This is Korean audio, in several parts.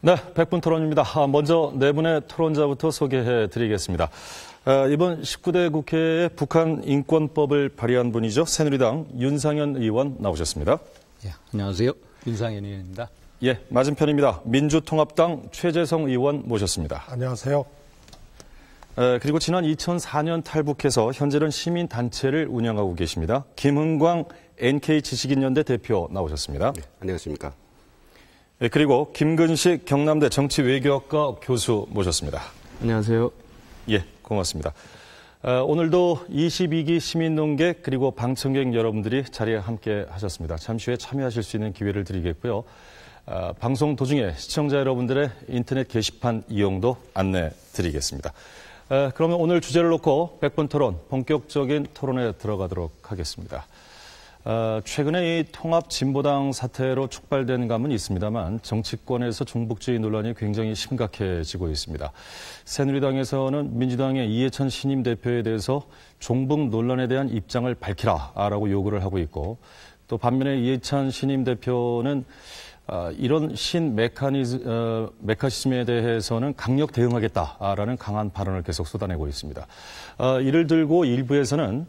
네, 백분 토론입니다. 먼저 네 분의 토론자부터 소개해 드리겠습니다. 이번 19대 국회에 북한 인권법을 발의한 분이죠. 새누리당 윤상현 의원 나오셨습니다. 예, 안녕하세요. 윤상현 의원입니다. 예, 맞은편입니다. 민주통합당 최재성 의원 모셨습니다. 안녕하세요. 그리고 지난 2004년 탈북해서 현재는 시민단체를 운영하고 계십니다. 김흥광 NK지식인연대 대표 나오셨습니다. 네, 안녕하십니까. 그리고 김근식 경남대 정치외교학과 교수 모셨습니다. 안녕하세요. 예, 고맙습니다. 오늘도 22기 시민논객 그리고 방청객 여러분들이 자리에 함께 하셨습니다. 잠시 후에 참여하실 수 있는 기회를 드리겠고요. 방송 도중에 시청자 여러분들의 인터넷 게시판 이용도 안내 드리겠습니다. 그러면 오늘 주제를 놓고 백분 토론, 본격적인 토론에 들어가도록 하겠습니다. 최근에 이 통합진보당 사태로 촉발된 감은 있습니다만 정치권에서 종북주의 논란이 굉장히 심각해지고 있습니다. 새누리당에서는 민주당의 이해찬 신임 대표에 대해서 종북 논란에 대한 입장을 밝히라라고 요구를 하고 있고, 또 반면에 이해찬 신임 대표는 이런 메카시즘에 대해서는 강력 대응하겠다라는 강한 발언을 계속 쏟아내고 있습니다. 이를 들고 일부에서는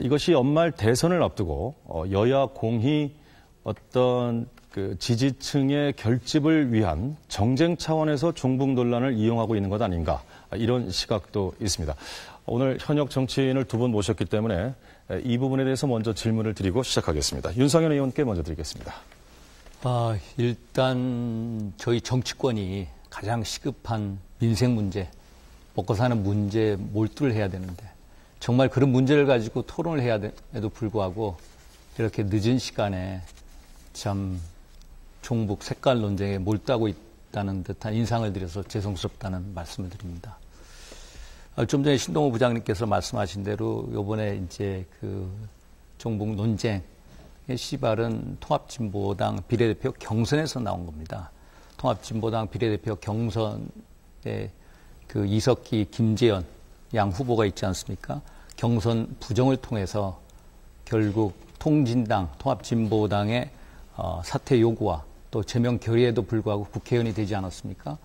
이것이 연말 대선을 앞두고 여야 공히 어떤 그 지지층의 결집을 위한 정쟁 차원에서 종북 논란을 이용하고 있는 것 아닌가, 이런 시각도 있습니다. 오늘 현역 정치인을 두 분 모셨기 때문에 이 부분에 대해서 먼저 질문을 드리고 시작하겠습니다. 윤상현 의원께 먼저 드리겠습니다. 일단 저희 정치권이 가장 시급한 민생 문제, 먹고 사는 문제에 몰두를 해야 되는데, 정말 그런 문제를 가지고 토론을 해야 됨에도 불구하고 이렇게 늦은 시간에 참 종북 색깔 논쟁에 몰두하고 있다는 듯한 인상을 드려서 죄송스럽다는 말씀을 드립니다. 좀 전에 신동호 부장님께서 말씀하신 대로 이번에 이제 그 종북 논쟁의 시발은 통합진보당 비례대표 경선에서 나온 겁니다. 통합진보당 비례대표 경선에 그 이석기, 김재현 양 후보가 있지 않습니까? 경선 부정을 통해서 결국 통진당, 통합진보당의 사퇴 요구와 또 제명 결의에도 불구하고 국회의원이 되지 않았습니까?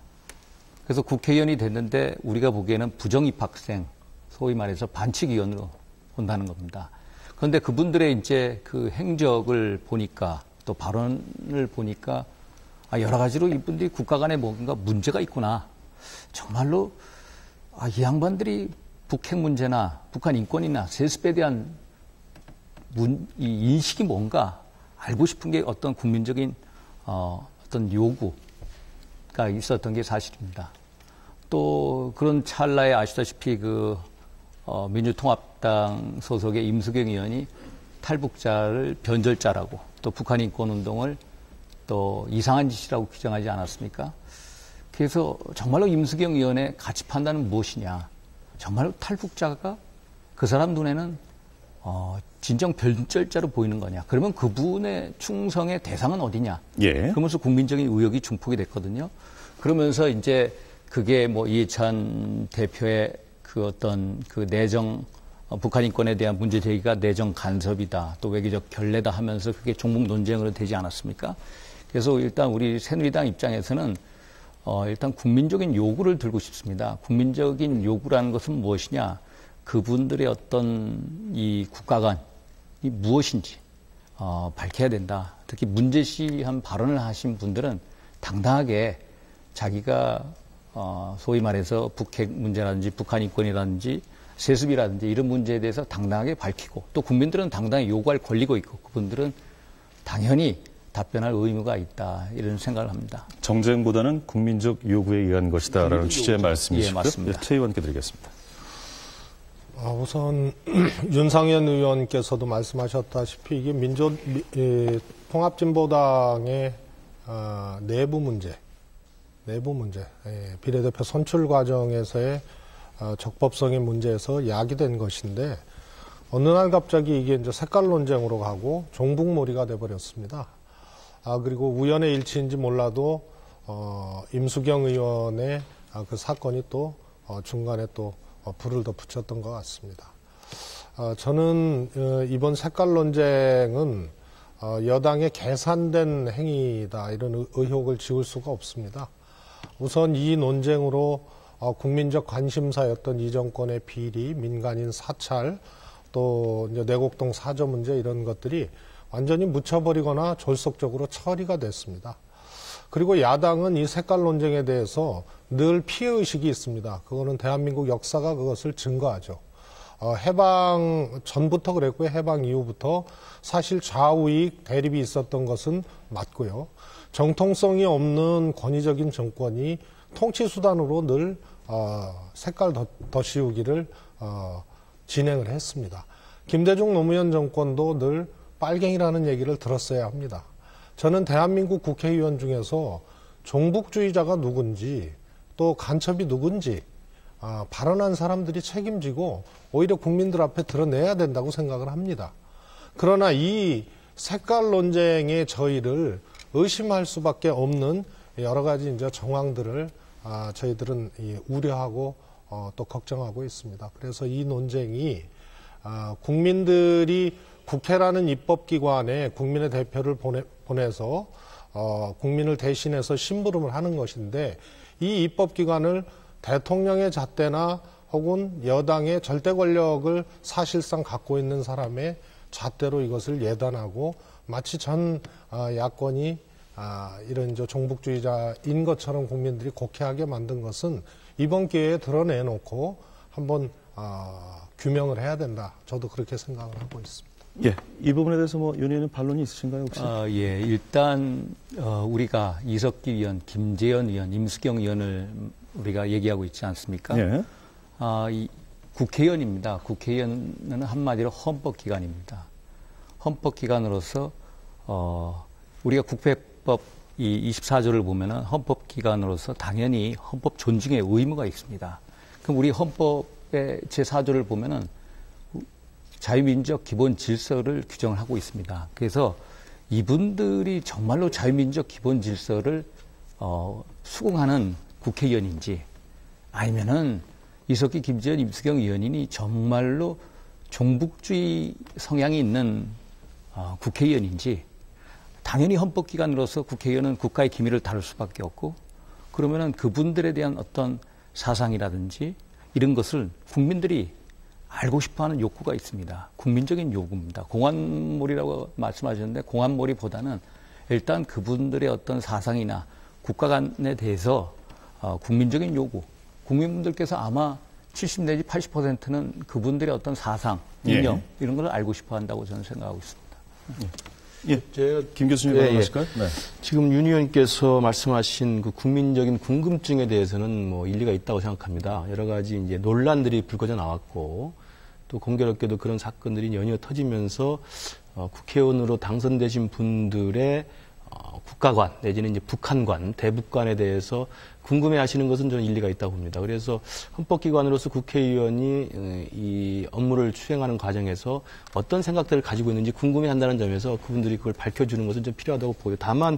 그래서 국회의원이 됐는데 우리가 보기에는 부정입학생, 소위 말해서 반칙위원으로 본다는 겁니다. 그런데 그분들의 이제 그 행적을 보니까, 또 발언을 보니까 여러 가지로 이분들이 국가 간에 뭔가 문제가 있구나. 정말로 이 양반들이 북핵 문제나 북한 인권이나 세습에 대한 이 인식이 뭔가 알고 싶은 게 어떤 국민적인 어떤 요구가 있었던 게 사실입니다. 또 그런 찰나에 아시다시피 그 민주통합당 소속의 임수경 의원이 탈북자를 변절자라고, 또 북한 인권운동을 또 이상한 짓이라고 규정하지 않았습니까? 그래서 정말로 임수경 의원의 가치 판단은 무엇이냐? 정말로 탈북자가 그 사람 눈에는 진정 변절자로 보이는 거냐? 그러면 그분의 충성의 대상은 어디냐? 예. 그러면서 국민적인 의혹이 중폭이 됐거든요. 그러면서 이제 그게 뭐 이해찬 대표의 그 어떤 그 내정, 북한 인권에 대한 문제 제기가 내정 간섭이다, 또 외교적 결례다 하면서 그게 종북 논쟁으로 되지 않았습니까? 그래서 일단 우리 새누리당 입장에서는 일단 국민적인 요구를 들고 싶습니다. 국민적인 요구라는 것은 무엇이냐? 그분들의 어떤 이 국가관이 무엇인지 밝혀야 된다. 특히 문제시한 발언을 하신 분들은 당당하게 자기가 소위 말해서 북핵 문제라든지 북한 인권이라든지 세습이라든지 이런 문제에 대해서 당당하게 밝히고, 또 국민들은 당당히 요구할 권리가 있고 그분들은 당연히 답변할 의무가 있다, 이런 생각을 합니다. 정쟁보다는 국민적 요구에 의한 것이다라는 취지의 말씀이시고요. 예, 맞습니다. 최 의원께 드리겠습니다. 우선 윤상현 의원께서도 말씀하셨다시피 이게 통합진보당의 내부 문제, 비례대표 선출 과정에서의 적법성의 문제에서 야기된 것인데, 어느 날 갑자기 이게 이제 색깔 논쟁으로 가고 종북몰이가 돼버렸습니다. 그리고 우연의 일치인지 몰라도 임수경 의원의 그 사건이 또 중간에 또 불을 더 붙였던 것 같습니다. 저는 이번 색깔 논쟁은 여당의 계산된 행위다 이런 의혹을 지울 수가 없습니다. 우선 이 논쟁으로 국민적 관심사였던 이 정권의 비리, 민간인 사찰, 또 이제 내곡동 사저 문제 이런 것들이 완전히 묻혀버리거나 졸속적으로 처리가 됐습니다. 그리고 야당은 이 색깔 논쟁에 대해서 늘 피해의식이 있습니다. 그거는 대한민국 역사가 그것을 증거하죠. 해방 전부터 그랬고요. 해방 이후부터 사실 좌우익 대립이 있었던 것은 맞고요. 정통성이 없는 권위적인 정권이 통치수단으로 늘 색깔 덧씌우기를 진행을 했습니다. 김대중 노무현 정권도 늘 빨갱이라는 얘기를 들었어야 합니다. 저는 대한민국 국회의원 중에서 종북주의자가 누군지 또 간첩이 누군지 발언한 사람들이 책임지고 오히려 국민들 앞에 드러내야 된다고 생각을 합니다. 그러나 이 색깔 논쟁의 저희를 의심할 수밖에 없는 여러 가지 이제 정황들을 저희들은 우려하고 또 걱정하고 있습니다. 그래서 이 논쟁이 국민들이 국회라는 입법기관에 국민의 대표를 보내서 국민을 대신해서 심부름을 하는 것인데 이 입법기관을 대통령의 잣대나 혹은 여당의 절대 권력을 사실상 갖고 있는 사람의 잣대로 이것을 예단하고 마치 전 야권이 이런 종북주의자인 것처럼 국민들이 곡해하게 만든 것은 이번 기회에 드러내놓고 한번 규명을 해야 된다. 저도 그렇게 생각을 하고 있습니다. 예, 이 부분에 대해서 윤 의원님 반론이 있으신가요, 혹시? 예, 일단 우리가 이석기 의원, 김재현 의원, 임수경 의원을 우리가 얘기하고 있지 않습니까? 예. 이 국회의원입니다. 국회의원은 한마디로 헌법기관입니다. 헌법기관으로서 우리가 국회법 이 24조를 보면은 헌법기관으로서 당연히 헌법 존중의 의무가 있습니다. 그럼 우리 헌법의 제4조를 보면은 자유민주적 기본 질서를 규정을 하고 있습니다. 그래서 이분들이 정말로 자유민주적 기본 질서를 수긍하는 국회의원인지 아니면은 이석기, 김재현, 임수경 의원인이 정말로 종북주의 성향이 있는 국회의원인지 당연히 헌법기관으로서 국회의원은 국가의 기밀을 다룰 수밖에 없고 그러면은 그분들에 대한 어떤 사상이라든지 이런 것을 국민들이 알고 싶어하는 욕구가 있습니다. 국민적인 요구입니다. 공안몰이라고 말씀하셨는데 공안몰이보다는 일단 그분들의 어떤 사상이나 국가관에 대해서 국민적인 요구, 국민분들께서 아마 70 내지 80%는 그분들의 어떤 사상, 이념 이런 걸 알고 싶어한다고 저는 생각하고 있습니다. 예, 제가 김 교수님 말씀하실까요? 네. 지금 윤 의원께서 말씀하신 그 국민적인 궁금증에 대해서는 뭐 일리가 있다고 생각합니다. 여러 가지 이제 논란들이 불거져 나왔고 또 공교롭게도 그런 사건들이 연이어 터지면서 국회의원으로 당선되신 분들의 국가관 내지는 이제 북한관, 대북관에 대해서 궁금해하시는 것은 저는 일리가 있다고 봅니다. 그래서 헌법기관으로서 국회의원이 이 업무를 수행하는 과정에서 어떤 생각들을 가지고 있는지 궁금해한다는 점에서 그분들이 그걸 밝혀주는 것은 좀 필요하다고 보고요. 다만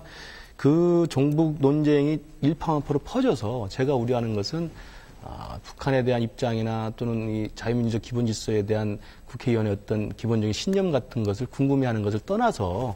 그 종북 논쟁이 일파만파로 퍼져서 제가 우려하는 것은 북한에 대한 입장이나 또는 이 자유민주적 기본질서에 대한 국회의원의 어떤 기본적인 신념 같은 것을 궁금해하는 것을 떠나서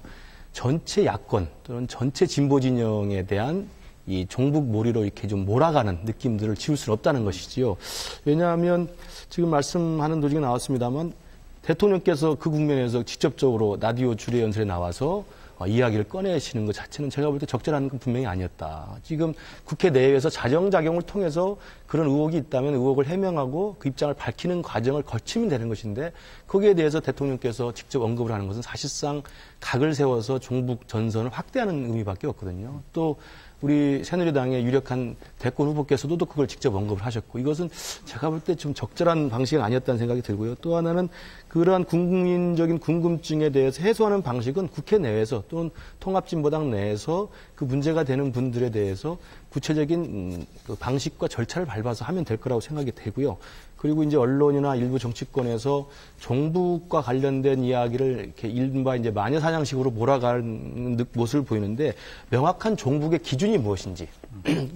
전체 야권 또는 전체 진보 진영에 대한 이 종북 몰이로 이렇게 좀 몰아가는 느낌들을 지울 수는 없다는 것이지요. 왜냐하면 지금 말씀하는 도중에 나왔습니다만 대통령께서 그 국면에서 직접적으로 라디오 주례 연설에 나와서 이야기를 꺼내시는 것 자체는 제가 볼 때 적절한 건 분명히 아니었다. 지금 국회 내에서 자정작용을 통해서 그런 의혹이 있다면 의혹을 해명하고 그 입장을 밝히는 과정을 거치면 되는 것인데 거기에 대해서 대통령께서 직접 언급을 하는 것은 사실상 각을 세워서 종북 전선을 확대하는 의미밖에 없거든요. 또 우리 새누리당의 유력한 대권 후보께서도 그걸 직접 언급을 하셨고 이것은 제가 볼 때 좀 적절한 방식은 아니었다는 생각이 들고요. 또 하나는 그러한 국민적인 궁금증에 대해서 해소하는 방식은 국회 내에서 또는 통합진보당 내에서 그 문제가 되는 분들에 대해서 구체적인 그 방식과 절차를 밟아서 하면 될 거라고 생각이 되고요. 그리고 이제 언론이나 일부 정치권에서 종북과 관련된 이야기를 이렇게 이른바 이제 마녀사냥식으로 몰아가는 모습을 보이는데 명확한 종북의 기준이 무엇인지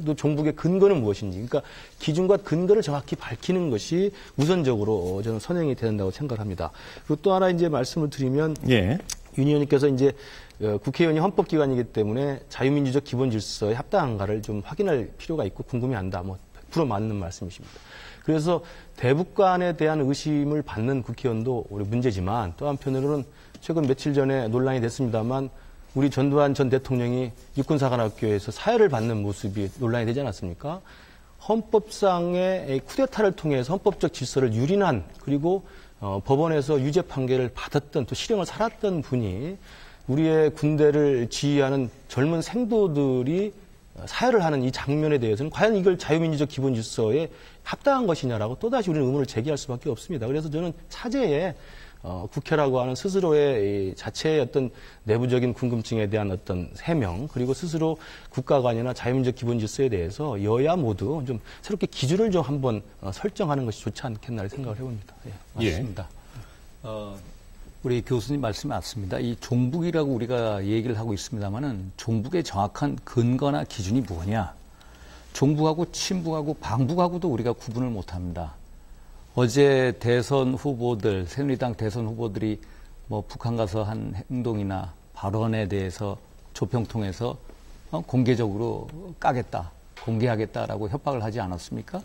또 종북의 근거는 무엇인지 그러니까 기준과 근거를 정확히 밝히는 것이 우선적으로 저는 선행이 돼야 된다고 생각합니다. 그리고 또 하나 이제 말씀을 드리면 윤 의원님께서 이제 국회의원이 헌법기관이기 때문에 자유민주적 기본질서에 합당한가를 좀 확인할 필요가 있고 궁금해한다. 뭐 100% 맞는 말씀이십니다. 그래서 대북관에 대한 의심을 받는 국회의원도 우리 문제지만 또 한편으로는 최근 며칠 전에 논란이 됐습니다만 우리 전두환 전 대통령이 육군사관학교에서 사회를 받는 모습이 논란이 되지 않았습니까? 헌법상의 쿠데타를 통해서 헌법적 질서를 유린한 그리고 법원에서 유죄 판결을 받았던 또 실형을 살았던 분이 우리의 군대를 지휘하는 젊은 생도들이 사회를 하는 이 장면에 대해서는 과연 이걸 자유민주적 기본질서에 합당한 것이냐라고 또다시 우리는 의문을 제기할 수밖에 없습니다. 그래서 저는 차제에 국회라고 하는 스스로의 자체의 어떤 내부적인 궁금증에 대한 어떤 해명 그리고 스스로 국가관이나 자유민주적 기본질서에 대해서 여야 모두 좀 새롭게 기준을 좀 한번 설정하는 것이 좋지 않겠나 생각을 해봅니다. 예, 맞습니다. 우리 교수님 말씀이 맞습니다. 이 종북이라고 우리가 얘기를 하고 있습니다만은 종북의 정확한 근거나 기준이 뭐냐? 종북하고 친북하고 방북하고도 우리가 구분을 못합니다. 어제 대선 후보들, 새누리당 대선 후보들이 뭐 북한 가서 한 행동이나 발언에 대해서 조평 통해서 공개적으로 까겠다, 공개하겠다라고 협박을 하지 않았습니까?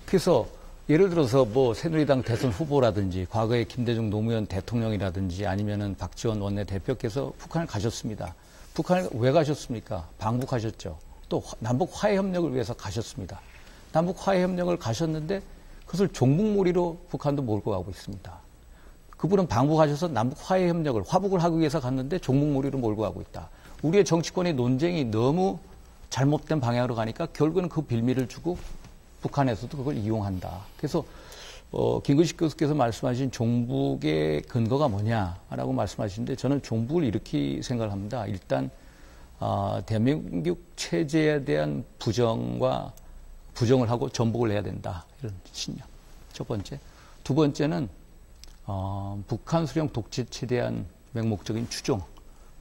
그래서 예를 들어서 뭐 새누리당 대선 후보라든지 과거에 김대중 노무현 대통령이라든지 아니면은 박지원 원내대표께서 북한을 가셨습니다. 북한을 왜 가셨습니까? 방북하셨죠. 또 남북 화해 협력을 위해서 가셨습니다. 남북 화해 협력을 가셨는데 그것을 종북몰이로 북한도 몰고 가고 있습니다. 그분은 방북하셔서 남북 화해 협력을 화북을 하기 위해서 갔는데 종북몰이로 몰고 가고 있다. 우리의 정치권의 논쟁이 너무 잘못된 방향으로 가니까 결국은 그 빌미를 주고 북한에서도 그걸 이용한다. 그래서 김근식 교수께서 말씀하신 종북의 근거가 뭐냐라고 말씀하시는데 저는 종북을 이렇게 생각을 합니다. 일단 대한민국 체제에 대한 부정을 하고 전복을 해야 된다. 이런 신념. 첫 번째. 두 번째는 북한 수령 독재체에 대한 맹목적인 추종.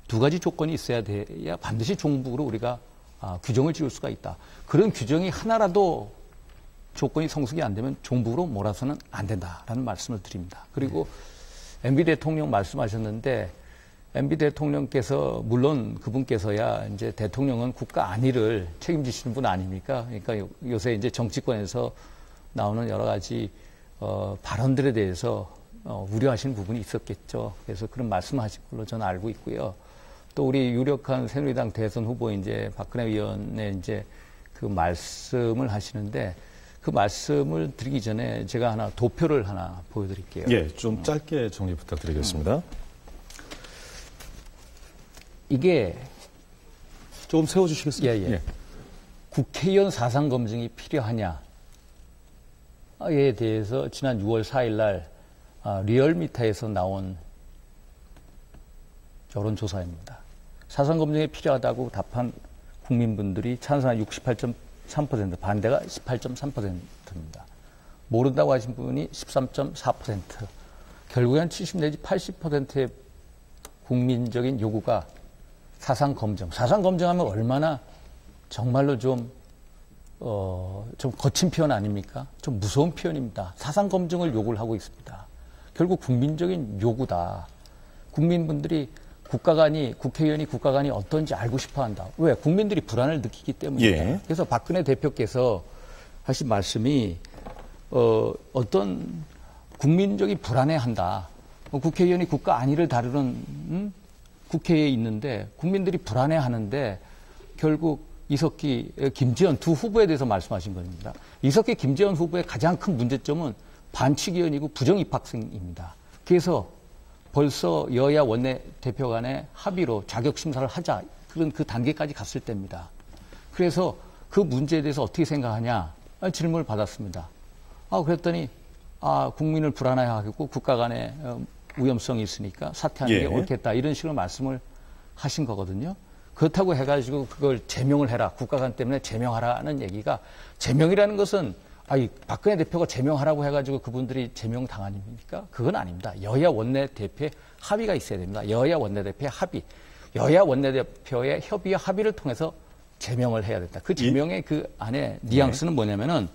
두 가지 조건이 있어야 돼야 반드시 종북으로 우리가 규정을 지을 수가 있다. 그런 규정이 하나라도 조건이 성숙이 안 되면 종북으로 몰아서는 안 된다라는 말씀을 드립니다. 그리고 MB 대통령 말씀하셨는데 MB 대통령께서 물론 그분께서야 이제 대통령은 국가 안위를 책임지시는 분 아닙니까? 그러니까 요새 이제 정치권에서 나오는 여러 가지 발언들에 대해서 우려하시는 부분이 있었겠죠. 그래서 그런 말씀하신 걸로 저는 알고 있고요. 또 우리 유력한 새누리당 대선 후보 이제 박근혜 의원의 이제 그 말씀을 하시는데 그 말씀을 드리기 전에 제가 하나 도표를 하나 보여드릴게요. 예, 좀 짧게 정리 부탁드리겠습니다. 이게 조금 세워주시겠습니까? 예. 국회의원 사상 검증이 필요하냐에 대해서 지난 6월 4일 날 리얼미터에서 나온 여론조사입니다. 사상 검증이 필요하다고 답한 국민분들이 찬성한 68.3%, 반대가 18.3%입니다. 모른다고 하신 분이 13.4%. 결국엔 70 내지 80%의 국민적인 요구가 사상 검증. 사상 검증하면 얼마나 정말로 좀 거친 표현 아닙니까? 좀 무서운 표현입니다. 사상 검증을 요구를 하고 있습니다. 결국 국민적인 요구다. 국민분들이 국회의원이 국가관이 어떤지 알고 싶어 한다. 왜? 국민들이 불안을 느끼기 때문입니다. 예. 그래서 박근혜 대표께서 하신 말씀이 어떤 국민적인 불안해한다. 국회의원이 국가 안위를 다루는 국회에 있는데 국민들이 불안해하는데 결국 이석기, 김재현 두 후보에 대해서 말씀하신 겁니다. 이석기, 김재현 후보의 가장 큰 문제점은 반칙위원이고 부정입학생입니다. 그래서 벌써 여야 원내대표 간의 합의로 자격심사를 하자. 그런 그 단계까지 갔을 때입니다. 그래서 그 문제에 대해서 어떻게 생각하냐 질문을 받았습니다. 그랬더니 국민을 불안해하고 국가 간의 위험성이 있으니까 사퇴하는 게 옳겠다. 이런 식으로 말씀을 하신 거거든요. 그렇다고 해가지고 그걸 제명을 해라. 국가관 때문에 제명하라는 얘기가 제명이라는 것은 박근혜 대표가 제명하라고 해가지고 그분들이 제명 당하십니까? 그건 아닙니다. 여야 원내대표의 합의가 있어야 됩니다. 여야 원내대표의 합의. 여야 원내대표의 협의와 합의를 통해서 제명을 해야 된다. 그 제명의 그 안에 뉘앙스는 뭐냐면은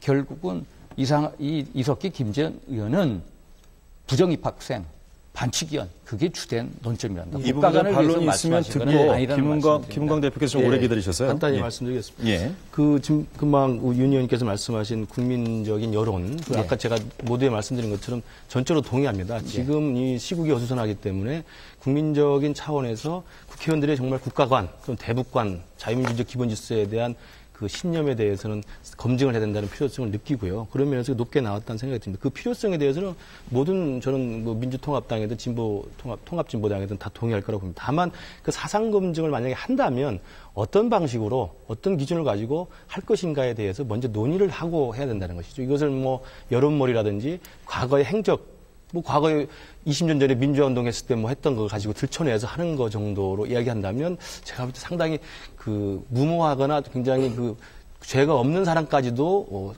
결국은 이석기 김재현 의원은 부정입학생, 반칙이연 그게 주된 논점이란다. 이 부분에 반론이 있으면 듣고 김은광 대표께서 좀 오래 기다리셨어요. 간단히 말씀드리겠습니다. 예. 지금 금방 윤 의원께서 말씀하신 국민적인 여론, 아까 제가 모두에 말씀드린 것처럼 전적으로 동의합니다. 지금 이 시국이 어수선하기 때문에 국민적인 차원에서 국회의원들의 정말 국가관, 대북관, 자유민주적 기본 질서에 대한 그 신념에 대해서는 검증을 해야 된다는 필요성을 느끼고요. 그런 면에서 높게 나왔다는 생각이 듭니다. 그 필요성에 대해서는 모든 저는 뭐 민주통합당이든 통합진보당이든 다 동의할 거라고 봅니다. 다만 그 사상 검증을 만약에 한다면 어떤 방식으로 어떤 기준을 가지고 할 것인가에 대해서 먼저 논의를 하고 해야 된다는 것이죠. 이것을 뭐 여론몰이라든지 과거의 행적 과거에 20년 전에 민주화운동 했을 때 뭐 했던 거 가지고 들춰내서 하는 거 정도로 이야기한다면 제가 볼 때 상당히 그 무모하거나 굉장히 그 죄가 없는 사람까지도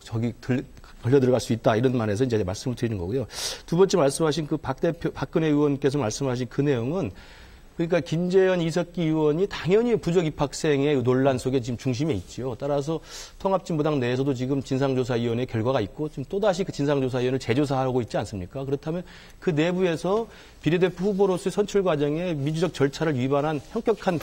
걸려 들어갈 수 있다 이런 면에서 이제 말씀을 드리는 거고요. 두 번째 말씀하신 그 박근혜 의원께서 말씀하신 그 내용은 그러니까 김재현, 이석기 의원이 당연히 부적 입학생의 논란 속에 지금 중심에 있죠. 따라서 통합진보당 내에서도 지금 진상조사위원회 결과가 있고 지금 또다시 그 진상조사위원회를 재조사하고 있지 않습니까? 그렇다면 그 내부에서 비례대표 후보로서의 선출 과정에 민주적 절차를 위반한 현격한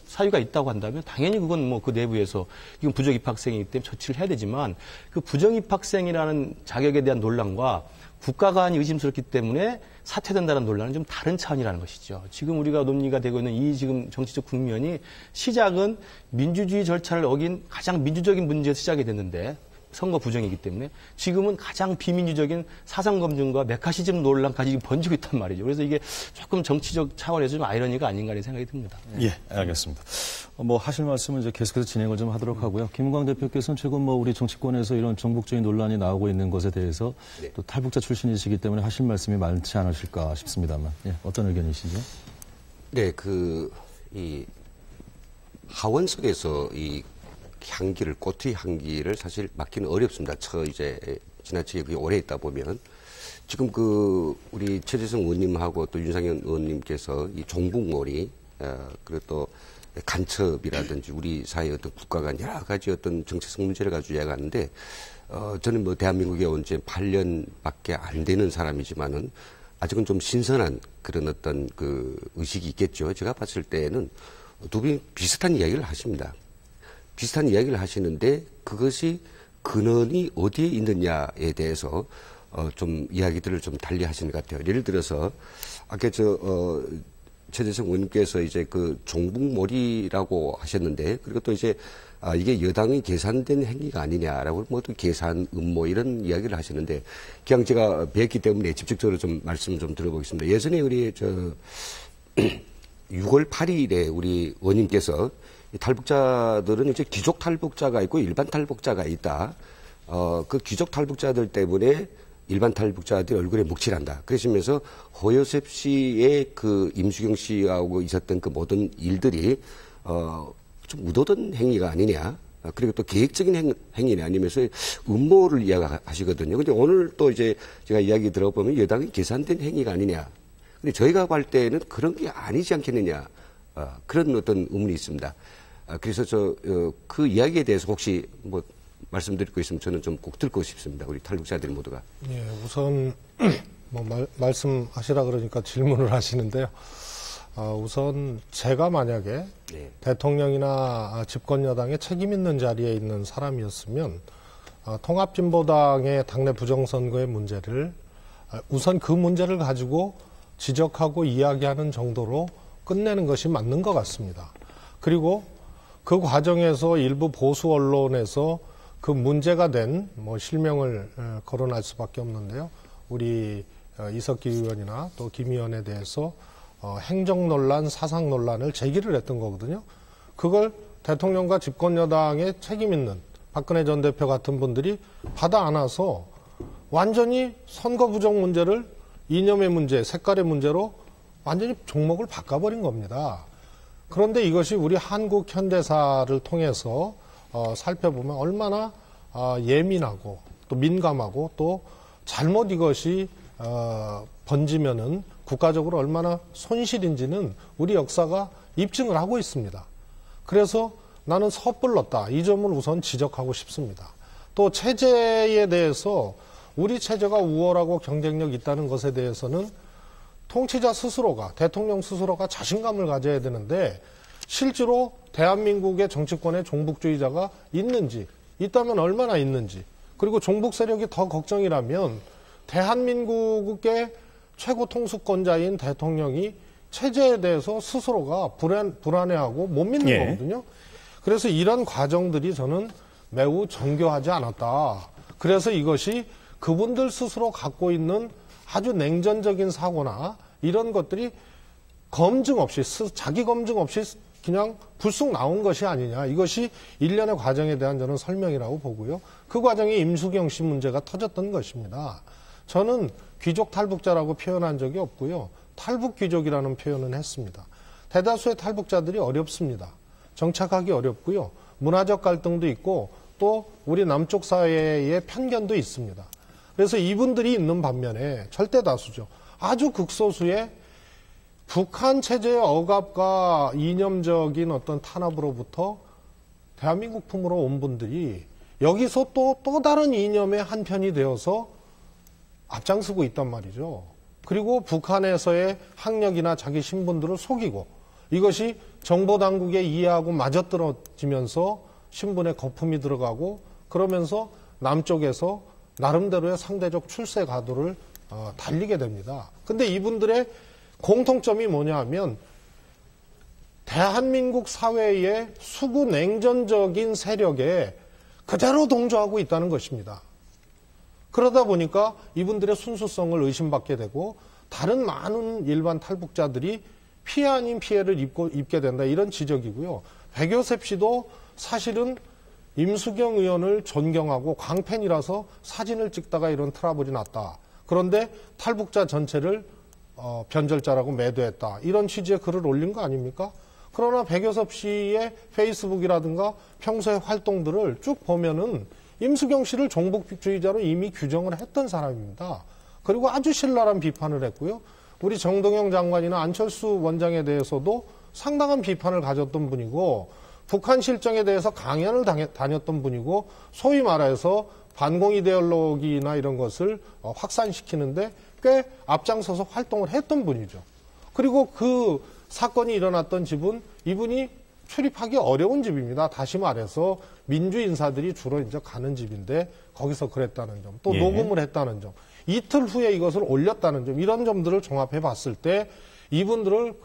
사유가 있다고 한다면 당연히 그건 뭐 그 내부에서 이건 부적 입학생이기 때문에 조치를 해야 되지만 그 부적 입학생이라는 자격에 대한 논란과 국가관이 의심스럽기 때문에 사퇴된다는 논란은 좀 다른 차원이라는 것이죠. 지금 우리가 논의가 되고 있는 이 지금 정치적 국면이 시작은 민주주의 절차를 어긴 가장 민주적인 문제에서 시작이 됐는데 선거 부정이기 때문에 지금은 가장 비민주적인 사상검증과 메카시즘 논란까지 번지고 있단 말이죠. 그래서 이게 조금 정치적 차원에서 좀 아이러니가 아닌가 하는 생각이 듭니다. 예, 알겠습니다. 뭐 하실 말씀은 이제 계속해서 진행을 좀 하도록 하고요. 김은광 대표께서는 최근 뭐 우리 정치권에서 이런 정북적인 논란이 나오고 있는 것에 대해서 또 탈북자 출신이시기 때문에 하실 말씀이 많지 않으실까 싶습니다만, 예, 어떤 의견이시죠? 네, 이 하원석에서 이 향기를, 꽃의 향기를 사실 맡기는 어렵습니다. 지나치게 그게 오래 있다 보면. 지금 우리 최재성 의원님하고 또 윤상현 의원님께서 이 종북몰이, 그리고 또 간첩이라든지 우리 사회의 어떤 국가 간 여러 가지 어떤 정치적 문제를 가지고 이야기하는데, 저는 뭐 대한민국에 온 지 8년밖에 안 되는 사람이지만은 아직은 좀 신선한 그런 어떤 그 의식이 있겠죠. 제가 봤을 때는 두 분이 비슷한 이야기를 하십니다. 비슷한 이야기를 하시는데 그것이 근원이 어디에 있느냐에 대해서 좀 이야기들을 좀 달리 하시는 것 같아요. 예를 들어서 아까 최재성 의원님께서 이제 그 종북몰이라고 하셨는데 그리고 또 이제 이게 여당이 계산된 행위가 아니냐라고 모두 계산, 음모 이런 이야기를 하시는데 그냥 제가 뵙기 때문에 직접적으로 좀 말씀 좀 들어보겠습니다. 예전에 우리 6월 8일에 우리 의원님께서 탈북자들은 이제 귀족 탈북자가 있고 일반 탈북자가 있다. 그 귀족 탈북자들 때문에 일반 탈북자들이 얼굴에 묵칠한다. 그러시면서 허요셉 씨의 그 임수경 씨하고 있었던 그 모든 일들이 좀 의도된 행위가 아니냐. 그리고 또 계획적인 행위냐 아니면서 음모를 이야기하시거든요. 근데 오늘 또 이제 제가 이야기 들어보면 여당이 계산된 행위가 아니냐. 근데 저희가 볼 때는 그런 게 아니지 않겠느냐. 그런 어떤 의문이 있습니다. 그래서 그 이야기에 대해서 혹시 뭐 말씀드릴 거 있으면 저는 좀 꼭 듣고 싶습니다. 우리 탈북자들 모두가. 예, 우선 뭐 말씀하시라 그러니까 질문을 하시는데요. 우선 제가 만약에 네. 대통령이나 집권 여당에 책임 있는 자리에 있는 사람이었으면 통합진보당의 당내 부정선거의 문제를 우선 그 문제를 가지고 지적하고 이야기하는 정도로 끝내는 것이 맞는 것 같습니다. 그리고 그 과정에서 일부 보수 언론에서 그 문제가 된 뭐 실명을 거론할 수밖에 없는데요. 우리 이석기 의원이나 또 김 의원에 대해서 행정 논란, 사상 논란을 제기를 했던 거거든요. 그걸 대통령과 집권 여당에 책임 있는 박근혜 전 대표 같은 분들이 받아 안아서 완전히 선거 부정 문제를 이념의 문제, 색깔의 문제로 완전히 종목을 바꿔버린 겁니다. 그런데 이것이 우리 한국 현대사를 통해서 살펴보면 얼마나 예민하고 또 민감하고 또 잘못 이것이 번지면은 국가적으로 얼마나 손실인지는 우리 역사가 입증을 하고 있습니다. 그래서 나는 섣불렀다. 이 점을 우선 지적하고 싶습니다. 또 체제에 대해서 우리 체제가 우월하고 경쟁력 있다는 것에 대해서는 통치자 스스로가, 대통령 스스로가 자신감을 가져야 되는데 실제로 대한민국의 정치권에 종북주의자가 있는지, 있다면 얼마나 있는지, 그리고 종북 세력이 더 걱정이라면 대한민국의 최고 통수권자인 대통령이 체제에 대해서 스스로가 불안해하고 못 믿는 거거든요. 그래서 이런 과정들이 저는 매우 정교하지 않았다. 그래서 이것이 그분들 스스로 갖고 있는 아주 냉전적인 사고나 이런 것들이 검증 없이, 자기 검증 없이 그냥 불쑥 나온 것이 아니냐. 이것이 일련의 과정에 대한 저는 설명이라고 보고요. 그 과정에 임수경 씨 문제가 터졌던 것입니다. 저는 귀족 탈북자라고 표현한 적이 없고요. 탈북 귀족이라는 표현은 했습니다. 대다수의 탈북자들이 어렵습니다. 정착하기 어렵고요. 문화적 갈등도 있고 또 우리 남쪽 사회의 편견도 있습니다. 그래서 이분들이 있는 반면에 절대 다수죠. 아주 극소수의 북한 체제의 억압과 이념적인 어떤 탄압으로부터 대한민국 품으로 온 분들이 여기서 또 다른 이념의 한 편이 되어서 앞장서고 있단 말이죠. 그리고 북한에서의 학력이나 자기 신분들을 속이고 이것이 정보당국의 이해하고 맞아떨어지면서 신분에 거품이 들어가고 그러면서 남쪽에서 나름대로의 상대적 출세 가도를 달리게 됩니다. 근데 이분들의 공통점이 뭐냐 하면 대한민국 사회의 수구 냉전적인 세력에 그대로 동조하고 있다는 것입니다. 그러다 보니까 이분들의 순수성을 의심받게 되고 다른 많은 일반 탈북자들이 피해 아닌 피해를 입게 된다. 이런 지적이고요. 백요셉 씨도 사실은 임수경 의원을 존경하고 광팬이라서 사진을 찍다가 이런 트러블이 났다. 그런데 탈북자 전체를 변절자라고 매도했다. 이런 취지의 글을 올린 거 아닙니까? 그러나 백요섭 씨의 페이스북이라든가 평소의 활동들을 쭉 보면은 임수경 씨를 종북주의자로 이미 규정을 했던 사람입니다. 그리고 아주 신랄한 비판을 했고요. 우리 정동영 장관이나 안철수 원장에 대해서도 상당한 비판을 가졌던 분이고 북한 실정에 대해서 강연을 다녔던 분이고 소위 말해서 반공 이데올로기나 이런 것을 확산시키는데 꽤 앞장서서 활동을 했던 분이죠. 그리고 그 사건이 일어났던 집은 이분이 출입하기 어려운 집입니다. 다시 말해서 민주 인사들이 주로 이제 가는 집인데 거기서 그랬다는 점, 또 녹음을 했다는 점, 이틀 후에 이것을 올렸다는 점, 이런 점들을 종합해 봤을 때 이분을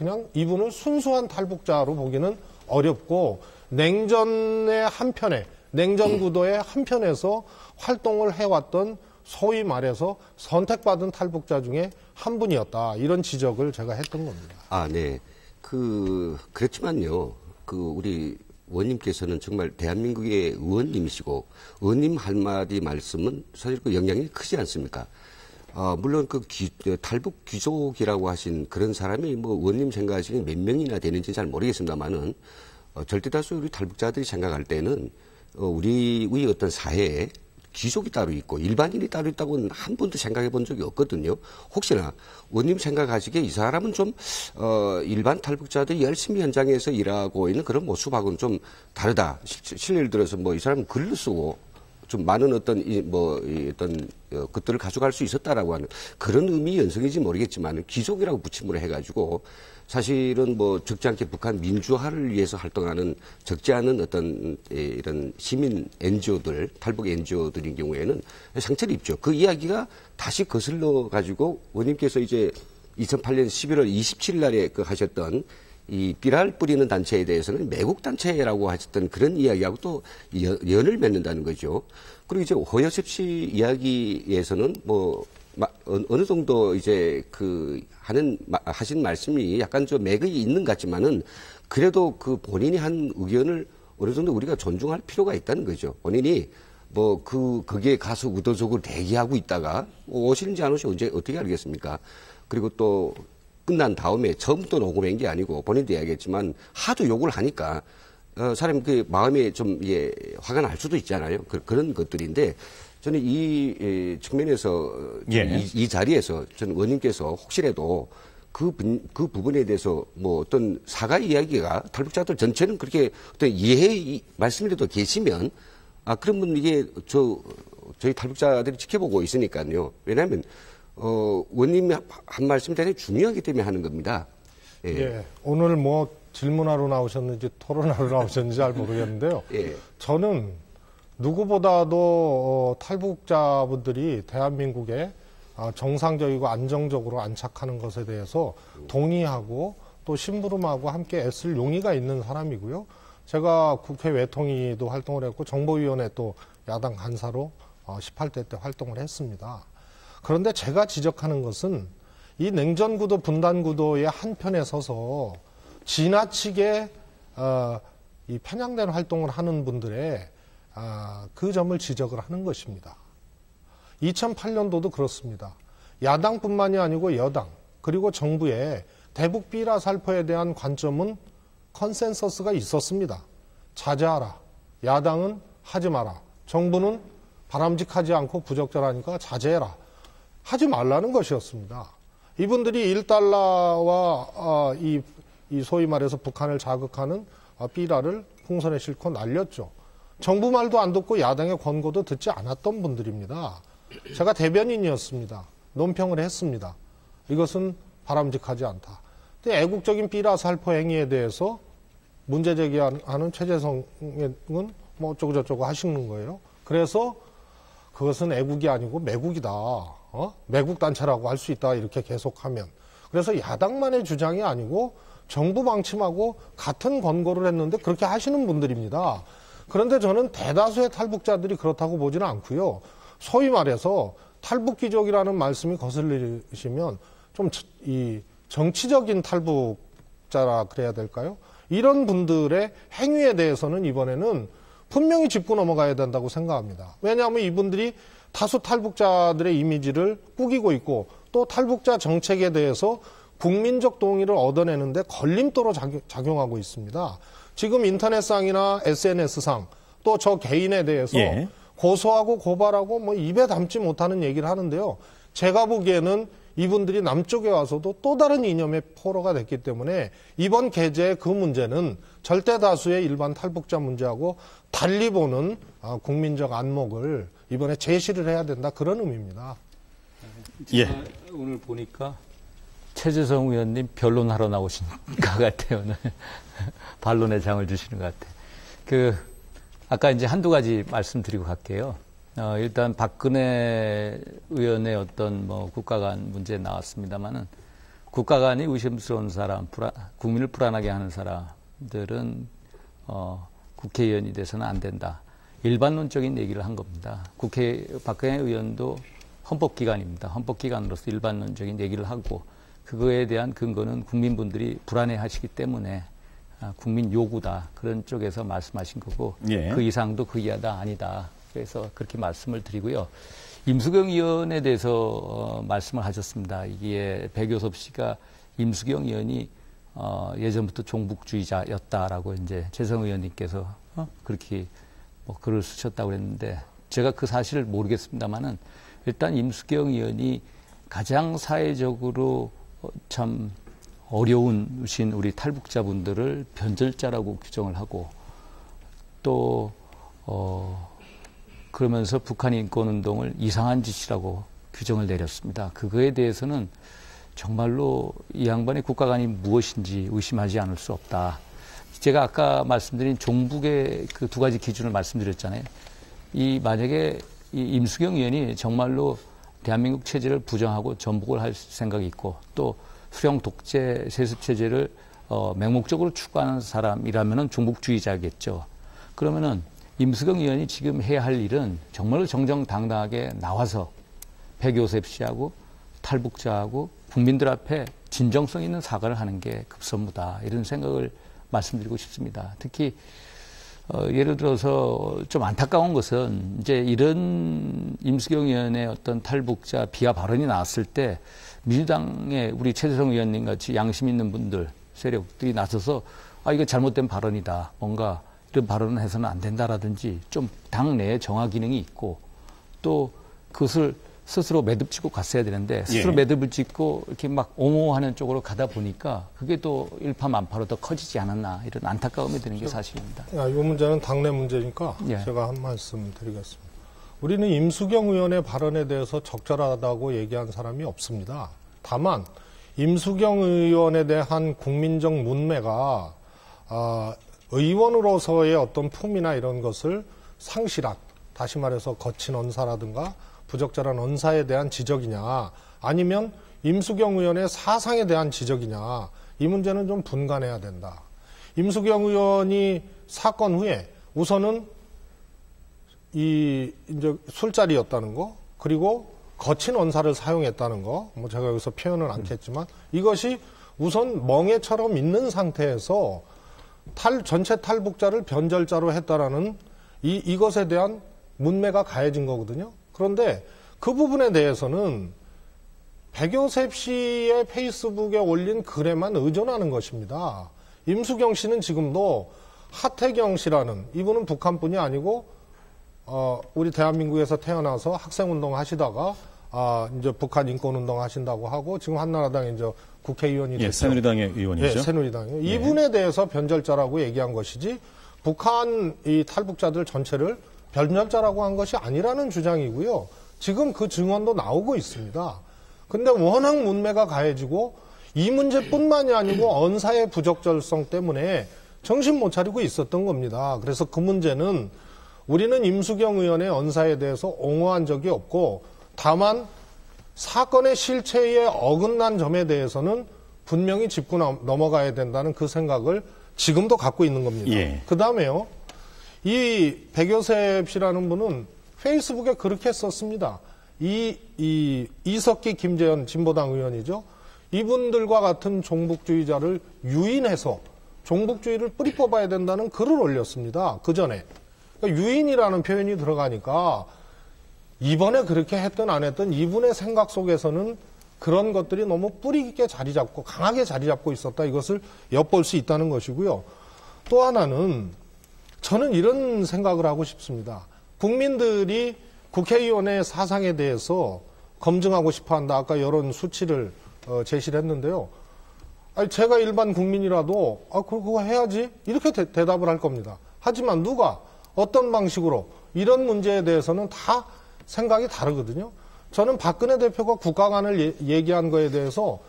순수한 탈북자로 보기는 어렵고 냉전의 한편에, 냉전 구도의 한편에서 활동을 해왔던 소위 말해서 선택받은 탈북자 중에 한 분이었다. 이런 지적을 제가 했던 겁니다. 아, 네. 그렇지만요. 우리 의원님께서는 정말 대한민국의 의원님이시고, 의원님 한마디 말씀은 사실 그 영향이 크지 않습니까? 물론 탈북 귀족이라고 하신 그런 사람이 뭐 의원님 생각하시기에 몇 명이나 되는지 잘 모르겠습니다만은, 절대다수 우리 탈북자들이 생각할 때는, 우리의 어떤 사회에 귀족이 따로 있고 일반인이 따로 있다고는 한 번도 생각해 본 적이 없거든요. 혹시나 의원님 생각하시기에 이 사람은 좀 일반 탈북자들이 열심히 현장에서 일하고 있는 그런 모습하고는 좀 다르다. 실례를 들어서 뭐 이 사람은 글을 쓰고 좀 많은 어떤 것들을 가져갈 수 있었다라고 하는 그런 의미 연상인지 모르겠지만 귀족이라고 붙임으로 해가지고 사실은 뭐 적지 않게 북한 민주화를 위해서 활동하는 적지 않은 어떤 이런 시민 NGO들, 탈북 NGO들인 경우에는 상처를 입죠. 그 이야기가 다시 거슬러 가지고 의원님께서 이제 2008년 11월 27일 날에 하셨던 이 삐랄 뿌리는 단체에 대해서는 매국 단체라고 하셨던 그런 이야기하고 또 연을 맺는다는 거죠. 그리고 이제 허여셉 씨 이야기에서는 뭐 어느 정도 이제 하신 말씀이 약간 좀 맥이 있는 것 같지만은 그래도 그 본인이 한 의견을 어느 정도 우리가 존중할 필요가 있다는 거죠. 본인이 뭐 거기에 가서 의도적으로 대기하고 있다가 오시는지 안 오시는지 언제 어떻게 알겠습니까? 그리고 또 끝난 다음에 처음부터 녹음한 게 아니고 본인도 이야기했지만 하도 욕을 하니까 사람 그 마음에 좀 화가 날 수도 있잖아요. 그런 것들인데 저는 이 측면에서 이 자리에서 저는 의원님께서 혹시라도 그 부분에 대해서 뭐 어떤 사과 이야기가 탈북자들 전체는 그렇게 어떤 이해 말씀이라도 계시면 그러면 이게 저희 탈북자들이 지켜보고 있으니까요. 왜냐하면 원님이 한 말씀이 대단히 중요하기 때문에 하는 겁니다. 예. 예, 오늘 뭐 질문하러 나오셨는지 토론하러 나오셨는지 잘 모르겠는데요. 예. 저는 누구보다도 탈북자분들이 대한민국에 정상적이고 안정적으로 안착하는 것에 대해서 동의하고 또 심부름하고 함께 애쓸 용의가 있는 사람이고요. 제가 국회 외통위도 활동을 했고 정보위원회 또 야당 간사로 18대 때 활동을 했습니다. 그런데 제가 지적하는 것은 이 냉전구도 분단구도의 한편에 서서 지나치게 이 편향된 활동을 하는 분들의 그 점을 지적을 하는 것입니다. 2008년도도 그렇습니다. 야당뿐만이 아니고 여당 그리고 정부의 대북 비라 살포에 대한 관점은 컨센서스가 있었습니다. 자제하라. 야당은 하지 마라. 정부는 바람직하지 않고 부적절하니까 자제해라. 하지 말라는 것이었습니다. 이분들이 1달러와 이 소위 말해서 북한을 자극하는 비라를 풍선에 싣고 날렸죠. 정부 말도 안 듣고 야당의 권고도 듣지 않았던 분들입니다. 제가 대변인이었습니다. 논평을 했습니다. 이것은 바람직하지 않다. 근데 애국적인 비라 살포 행위에 대해서 문제 제기하는 최재성은 뭐 어쩌고저쩌고 하시는 거예요. 그래서 그것은 애국이 아니고 매국이다. 매국 단체라고 할 수 있다. 이렇게 계속하면. 그래서 야당만의 주장이 아니고 정부 방침하고 같은 권고를 했는데 그렇게 하시는 분들입니다. 그런데 저는 대다수의 탈북자들이 그렇다고 보지는 않고요. 소위 말해서 탈북기족이라는 말씀이 거슬리시면 좀 이 정치적인 탈북자라 그래야 될까요? 이런 분들의 행위에 대해서는 이번에는 분명히 짚고 넘어가야 된다고 생각합니다. 왜냐하면 이분들이 다수 탈북자들의 이미지를 꾸기고 있고 또 탈북자 정책에 대해서 국민적 동의를 얻어내는데 걸림돌로 작용하고 있습니다. 지금 인터넷상이나 SNS상 또 저 개인에 대해서 예. 고소하고 고발하고 뭐 입에 담지 못하는 얘기를 하는데요. 제가 보기에는 이분들이 남쪽에 와서도 또 다른 이념의 포로가 됐기 때문에 이번 개제의 그 문제는 절대 다수의 일반 탈북자 문제하고 달리 보는 국민적 안목을 이번에 제시를 해야 된다. 그런 의미입니다. 예. 오늘 보니까 최재성 의원님 변론하러 나오신 것 같아요. 오늘 반론의 장을 주시는 것 같아요. 아까 이제 한두 가지 말씀드리고 갈게요. 일단 박근혜 의원의 어떤 국가 간 문제 나왔습니다만은 국가 간이 의심스러운 사람, 국민을 불안하게 하는 사람들은 국회의원이 돼서는 안 된다. 일반론적인 얘기를 한 겁니다. 박근혜 의원도 헌법기관입니다. 헌법기관으로서 일반론적인 얘기를 하고 그거에 대한 근거는 국민분들이 불안해하시기 때문에 국민 요구다. 그런 쪽에서 말씀하신 거고 예. 그 이상도 그 이하다 아니다. 그래서 그렇게 말씀을 드리고요. 임수경 의원에 대해서 말씀을 하셨습니다. 이게 백요섭 씨가 임수경 의원이 예전부터 종북주의자였다라고 이제 재성 의원님께서 그렇게 글을 쓰셨다고 그랬는데 제가 그 사실을 모르겠습니다만은 일단 임수경 의원이 가장 사회적으로 참 어려우신 우리 탈북자분들을 변절자라고 규정을 하고 또 그러면서 북한 인권운동을 이상한 짓이라고 규정을 내렸습니다. 그거에 대해서는 정말로 이 양반의 국가 간이 무엇인지 의심하지 않을 수 없다. 제가 아까 말씀드린 종북의 그 두 가지 기준을 말씀드렸잖아요. 만약에 임수경 의원이 정말로 대한민국 체제를 부정하고 전복을 할 생각이 있고 또 수령 독재 세습 체제를 맹목적으로 추구하는 사람이라면은 종북주의자겠죠. 그러면은 임수경 의원이 지금 해야 할 일은 정말로 정정당당하게 나와서 백요셉 씨하고 탈북자하고 국민들 앞에 진정성 있는 사과를 하는 게 급선무다. 이런 생각을 말씀드리고 싶습니다. 특히 예를 들어서 좀 안타까운 것은 이제 이런 임수경 의원의 어떤 탈북자 비하 발언이 나왔을 때 민주당의 우리 최재성 의원님 같이 양심 있는 분들, 세력들이 나서서 이거 잘못된 발언이다. 뭔가 이런 발언을 해서는 안 된다라든지 좀 당내에 정화 기능이 있고 또 그것을 스스로 매듭 짓고 갔어야 되는데 스스로 예. 매듭을 짓고 이렇게 막 옹호하는 쪽으로 가다 보니까 그게 또 일파만파로 더 커지지 않았나 이런 안타까움이 드는 게 사실입니다. 이 문제는 당내 문제니까 예. 제가 한 말씀 드리겠습니다. 우리는 임수경 의원의 발언에 대해서 적절하다고 얘기한 사람이 없습니다. 다만 임수경 의원에 대한 국민적 문매가 의원으로서의 어떤 품이나 이런 것을 상실한, 다시 말해서 거친 언사라든가 부적절한 언사에 대한 지적이냐, 아니면 임수경 의원의 사상에 대한 지적이냐, 이 문제는 좀 분간해야 된다. 임수경 의원이 사건 후에 우선은 이제 술자리였다는 거, 그리고 거친 언사를 사용했다는 거, 뭐 제가 여기서 표현은 않겠지만 이것이 우선 멍해처럼 있는 상태에서 전체 탈북자를 변절자로 했다라는 이것에 대한 문매가 가해진 거거든요. 그런데 그 부분에 대해서는 백요셉 씨의 페이스북에 올린 글에만 의존하는 것입니다. 임수경 씨는 지금도 하태경 씨라는, 이분은 북한뿐이 아니고 우리 대한민국에서 태어나서 학생운동 하시다가 이제 북한 인권운동 하신다고 하고 지금 한나라당 이제 국회의원이 됐죠. 새누리당의 의원이죠. 새누리당이요. 이분에 대해서 변절자라고 얘기한 것이지 북한 이 탈북자들 전체를 변절자라고 한 것이 아니라는 주장이고요. 지금 그 증언도 나오고 있습니다. 근데 워낙 문매가 가해지고 이 문제뿐만이 아니고 언사의 부적절성 때문에 정신 못 차리고 있었던 겁니다. 그래서 그 문제는 우리는 임수경 의원의 언사에 대해서 옹호한 적이 없고, 다만 사건의 실체에 어긋난 점에 대해서는 분명히 짚고 넘어가야 된다는 그 생각을 지금도 갖고 있는 겁니다. 예. 그 다음에요, 이 백요셉 씨라는 분은 페이스북에 그렇게 썼습니다. 이석기 김재현 진보당 의원이죠. 이분들과 같은 종북주의자를 유인해서 종북주의를 뿌리 뽑아야 된다는 글을 올렸습니다. 그 전에. 그러니까 유인이라는 표현이 들어가니까 이번에 그렇게 했든 안 했든 이분의 생각 속에서는 그런 것들이 너무 뿌리 깊게 자리 잡고 강하게 자리 잡고 있었다. 이것을 엿볼 수 있다는 것이고요. 또 하나는 저는 이런 생각을 하고 싶습니다. 국민들이 국회의원의 사상에 대해서 검증하고 싶어 한다. 아까 여론 수치를 제시를 했는데요. 아니, 제가 일반 국민이라도 그거 해야지 이렇게 대답을 할 겁니다. 하지만 누가 어떤 방식으로 이런 문제에 대해서는 다 생각이 다르거든요. 저는 박근혜 대표가 국가관을 얘기한 거에 대해서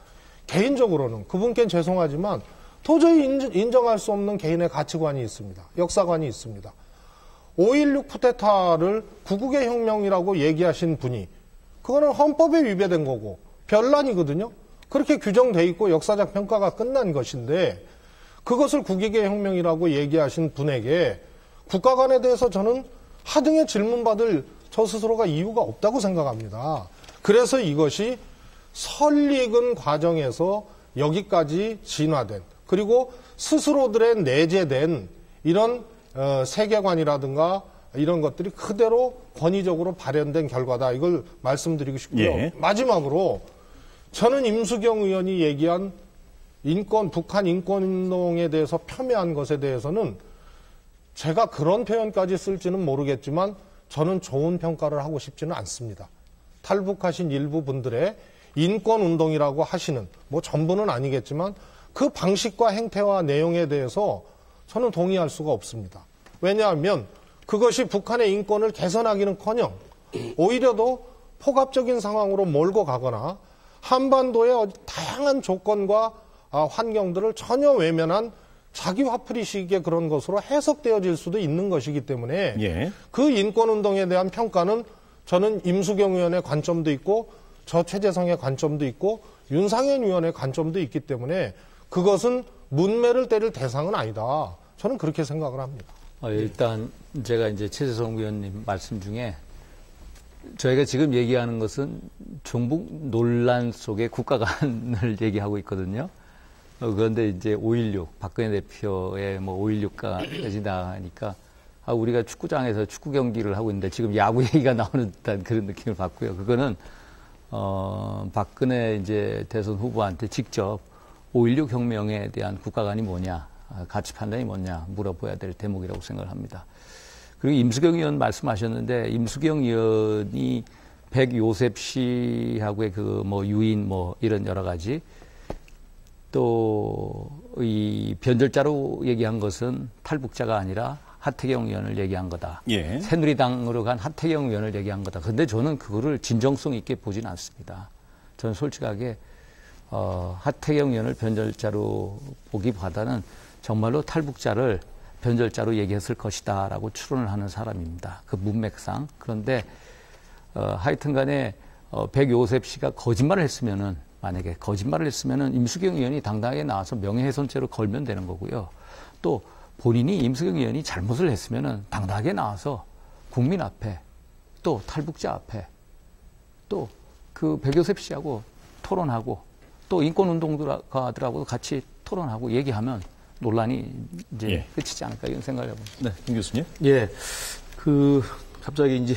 개인적으로는 그분께는 죄송하지만 도저히 인정할 수 없는 개인의 가치관이 있습니다. 역사관이 있습니다. 5.16 쿠데타를 구국의 혁명이라고 얘기하신 분이 그거는 헌법에 위배된 거고 변란이거든요. 그렇게 규정돼 있고 역사적 평가가 끝난 것인데 그것을 국익의 혁명이라고 얘기하신 분에게 국가관에 대해서 저는 하등의 질문받을 저 스스로가 이유가 없다고 생각합니다. 그래서 이것이 설익은 과정에서 여기까지 진화된, 그리고 스스로들의 내재된 이런 세계관이라든가 이런 것들이 그대로 권위적으로 발현된 결과다. 이걸 말씀드리고 싶고요. 예. 마지막으로 저는 임수경 의원이 얘기한 북한 인권운동에 대해서 폄훼한 것에 대해서는 제가 그런 표현까지 쓸지는 모르겠지만 저는 좋은 평가를 하고 싶지는 않습니다. 탈북하신 일부 분들의 인권운동이라고 하시는, 뭐 전부는 아니겠지만 그 방식과 행태와 내용에 대해서 저는 동의할 수가 없습니다. 왜냐하면 그것이 북한의 인권을 개선하기는커녕 오히려 더 폭압적인 상황으로 몰고 가거나 한반도의 다양한 조건과 환경들을 전혀 외면한 자기 화풀이식의 그런 것으로 해석되어질 수도 있는 것이기 때문에 예. 그 인권운동에 대한 평가는 저는 임수경 의원의 관점도 있고 저 최재성의 관점도 있고 윤상현 의원의 관점도 있기 때문에 그것은 문매를 때릴 대상은 아니다. 저는 그렇게 생각을 합니다. 일단 제가 이제 최재성 의원님 말씀 중에 저희가 지금 얘기하는 것은 종북 논란 속의 국가관을 얘기하고 있거든요. 그런데 이제 5.16 박근혜 대표의 뭐 5.16까지 나가니까 우리가 축구장에서 축구 경기를 하고 있는데 지금 야구 얘기가 나오는 듯한 그런 느낌을 받고요. 그거는 박근혜 이제 대선 후보한테 직접 5.16 혁명에 대한 국가관이 뭐냐, 가치 판단이 뭐냐 물어봐야 될 대목이라고 생각을 합니다. 그리고 임수경 의원 말씀하셨는데 임수경 의원이 백요셉 씨하고의 그 뭐 유인 뭐 이런 여러 가지 또 이 변절자로 얘기한 것은 탈북자가 아니라 하태경 의원을 얘기한 거다. 예. 새누리당으로 간 하태경 의원을 얘기한 거다. 그런데 저는 그거를 진정성 있게 보지는 않습니다. 저는 솔직하게 하태경 의원을 변절자로 보기보다는 정말로 탈북자를 변절자로 얘기했을 것이다라고 추론을 하는 사람입니다. 그 문맥상. 그런데 하여튼 간에 백요셉 씨가 거짓말을 했으면은 만약에 거짓말을 했으면은 임수경 의원이 당당하게 나와서 명예훼손죄로 걸면 되는 거고요. 또 본인이 임수경 의원이 잘못을 했으면은 당당하게 나와서 국민 앞에 또 탈북자 앞에 또 그 백요셉 씨하고 토론하고 또 인권운동가들하고도 같이 토론하고 얘기하면 논란이 이제 예. 끝이지 않을까 이런 생각을 해봅니다. 네, 김 교수님. 예. 갑자기 이제